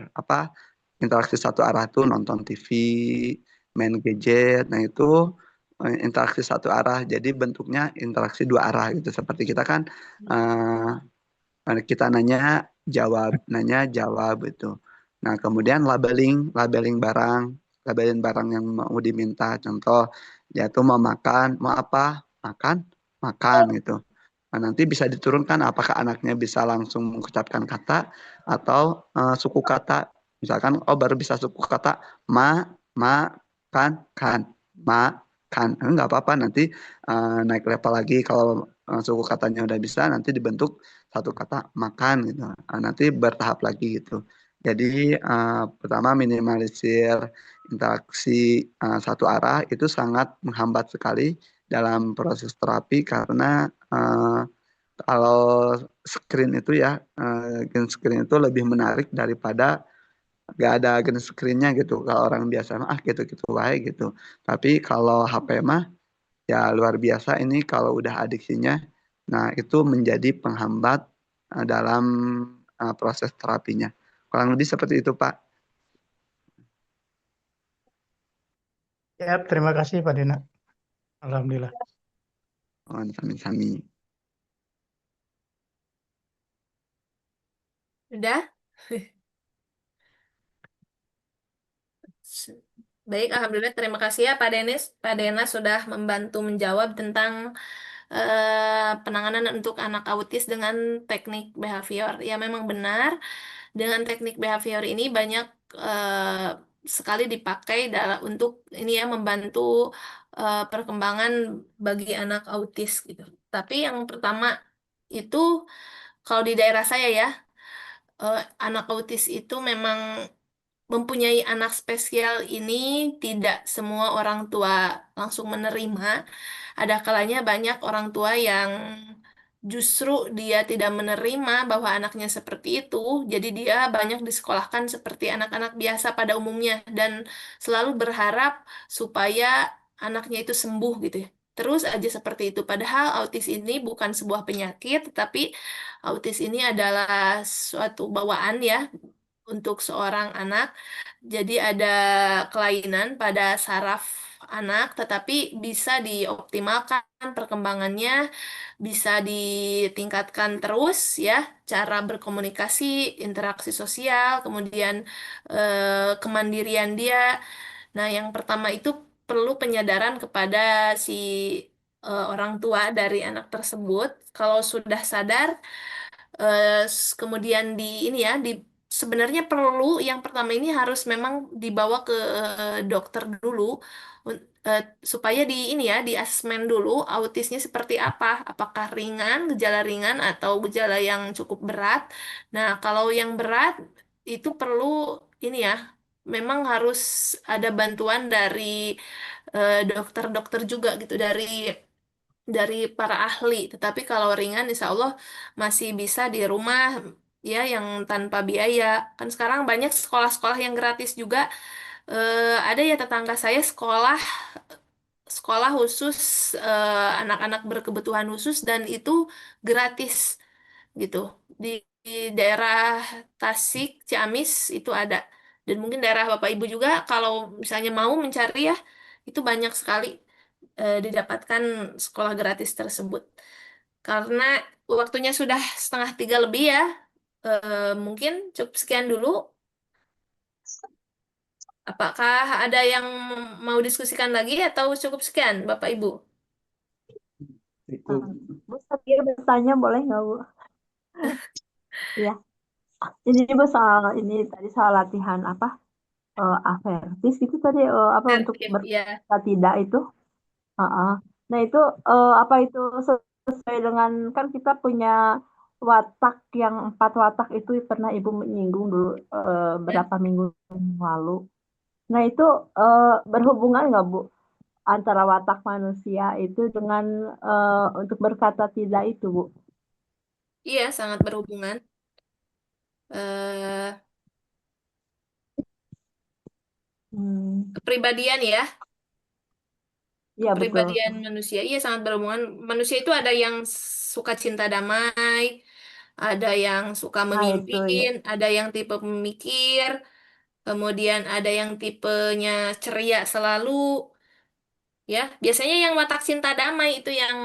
Interaksi satu arah itu nonton TV, main gadget. Nah, itu interaksi satu arah. Jadi bentuknya interaksi dua arah gitu. Seperti kita kan kita nanya jawab itu. Nah, kemudian labeling barang yang mau diminta. Contoh, dia tuh mau makan, mau apa? Makan gitu. Nah, nanti bisa diturunkan apakah anaknya bisa langsung mengucapkan kata atau suku kata. Misalkan baru bisa suku kata ma, kan, ma, makan. Nggak apa-apa nanti naik level lagi kalau suku katanya udah bisa nanti dibentuk satu kata makan gitu. Nanti bertahap lagi gitu. Jadi pertama minimalisir interaksi satu arah itu sangat menghambat sekali dalam proses terapi karena kalau screen itu ya green screen itu lebih menarik daripada gak ada green screen-nya gitu. Kalau orang biasa mah gitu-gitu baik gitu. Tapi kalau HP mah ya luar biasa ini kalau udah adiksinya. Nah, itu menjadi penghambat dalam proses terapinya. Kurang lebih seperti itu, Pak.
Ya, terima kasih Pak Dina. Alhamdulillah.
Mohon sami-sami.
Udah? Baik, Alhamdulillah. Terima kasih ya Pak Denis. Pak Dena sudah membantu menjawab tentang penanganan untuk anak autis dengan teknik behavior. Ya, memang benar. Dengan teknik behavior ini banyak sekali dipakai untuk ini ya membantu perkembangan bagi anak autis gitu. Tapi yang pertama itu kalau di daerah saya ya, anak autis itu memang mempunyai anak spesial ini tidak semua orang tua langsung menerima. Ada kalanya banyak orang tua yang justru dia tidak menerima bahwa anaknya seperti itu, jadi dia banyak disekolahkan seperti anak-anak biasa pada umumnya dan selalu berharap supaya anaknya itu sembuh gitu ya. Terus aja seperti itu. Padahal autis ini bukan sebuah penyakit, tetapi autis ini adalah suatu bawaan ya untuk seorang anak. Jadi ada kelainan pada saraf anak, tetapi bisa dioptimalkan perkembangannya, bisa ditingkatkan terus ya, cara berkomunikasi, interaksi sosial, kemudian kemandirian dia. Nah, yang pertama itu perlu penyadaran kepada si orang tua dari anak tersebut. Kalau sudah sadar, kemudian di ini ya di sebenarnya perlu yang pertama ini harus memang dibawa ke dokter dulu supaya di ini ya di asesmen dulu autisnya seperti apa, apakah ringan, gejala ringan atau gejala yang cukup berat. Nah, kalau yang berat itu perlu ini ya memang harus ada bantuan dari dokter-dokter juga gitu dari para ahli. Tetapi kalau ringan, insya Allah masih bisa di rumah ya yang tanpa biaya. Kan sekarang banyak sekolah-sekolah yang gratis juga. Ada ya tetangga saya sekolah sekolah khusus anak-anak berkebutuhan khusus dan itu gratis gitu. Di daerah Tasik, Ciamis itu ada. Dan mungkin daerah Bapak Ibu juga kalau misalnya mau mencari ya itu banyak sekali didapatkan sekolah gratis tersebut. Karena waktunya sudah 2:30 lebih ya, mungkin cukup sekian dulu. Apakah ada yang mau diskusikan lagi atau cukup sekian, Bapak Ibu?
Cukup.
Bu, saya bertanya boleh nggak Bu? Iya, ini Bu soal ini tadi soal latihan apa avertis itu tadi apa untuk
Tertib, ya.
berkata tidak itu. Heeh. Nah itu apa itu sesuai dengan kan kita punya watak yang 4 watak itu pernah Ibu menyinggung dulu berapa minggu lalu. Nah itu berhubungan nggak Bu antara watak manusia itu dengan untuk berkata tidak itu Bu?
Iya, sangat berhubungan. Eh,
Hmm,
Kepribadian ya,
iya betul.
kepribadian manusia. Iya, sangat berhubungan. Manusia itu ada yang suka cinta damai, ada yang suka
Nah itu ya
memimpin, ada yang tipe pemikir, kemudian ada yang tipenya ceria selalu. Ya, biasanya yang watak cinta damai itu yang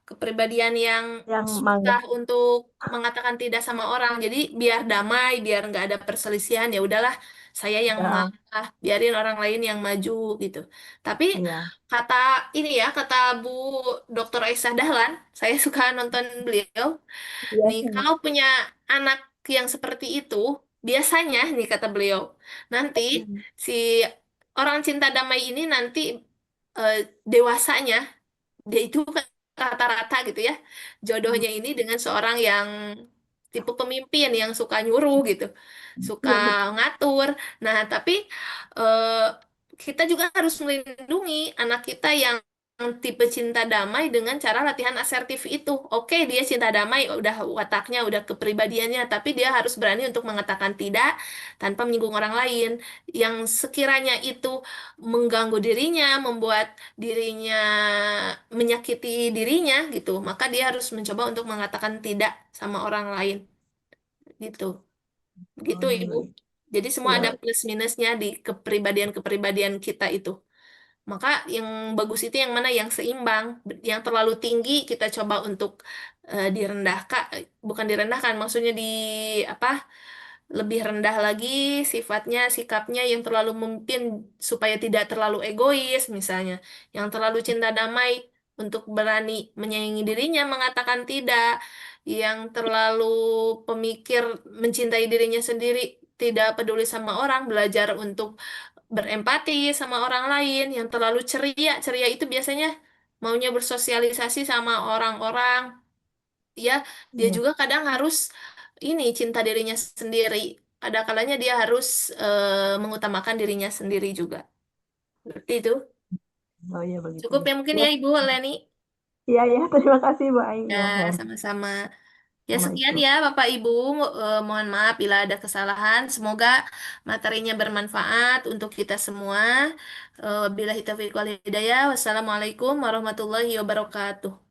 kepribadian yang
yang
susah
mangga.
untuk mengatakan tidak sama orang. Jadi biar damai, biar nggak ada perselisihan, ya udahlah, saya yang
Ya,
mengalah, biarin orang lain yang maju gitu. Tapi
iya,
kata ini ya, kata Bu Dr. Aisyah Dahlan, saya suka nonton beliau.
iya
Nih,
sih.
kalau punya anak yang seperti itu, biasanya nih kata beliau, nanti
Hmm.
si orang cinta damai ini nanti eh, dewasanya dia itu kan rata-rata gitu ya, jodohnya ini dengan seorang yang tipe pemimpin yang suka nyuruh gitu, suka
Iya betul.
ngatur. Nah, tapi eh, kita juga harus melindungi anak kita yang tipe cinta damai dengan cara latihan asertif itu. Oke, dia cinta damai, udah wataknya, udah kepribadiannya, tapi dia harus berani untuk mengatakan tidak tanpa menyinggung orang lain. Yang sekiranya itu mengganggu dirinya, membuat dirinya menyakiti dirinya gitu, maka dia harus mencoba untuk mengatakan tidak sama orang lain gitu. Gitu,
Oh,
Ibu.
baik.
Jadi semua
Iya,
ada plus minusnya di kepribadian-kepribadian kita itu. Maka yang bagus itu yang mana yang seimbang. Yang terlalu tinggi kita coba untuk direndahkan, bukan direndahkan, maksudnya di apa? Lebih rendah lagi sifatnya, sikapnya yang terlalu memimpin supaya tidak terlalu egois misalnya, yang terlalu cinta damai untuk berani menyayangi dirinya mengatakan tidak, yang terlalu pemikir mencintai dirinya sendiri, tidak peduli sama orang, belajar untuk berempati sama orang lain, yang terlalu ceria, ceria itu biasanya maunya bersosialisasi sama orang-orang, ya dia
iya.
juga kadang harus ini cinta dirinya sendiri. Ada kalanya dia harus mengutamakan dirinya sendiri juga. Seperti itu.
Oh iya begitu
Cukup
ya.
ya mungkin
Ya,
ya Ibu Leni.
iya ya. Terima kasih Bu Ai.
Ya,
Ya,
sama-sama. Ya sekian
Assalamualaikum.
ya Bapak Ibu. Mohon maaf bila ada kesalahan. Semoga materinya bermanfaat untuk kita semua. Bila taufiq wal hidayah. Wassalamualaikum warahmatullahi wabarakatuh.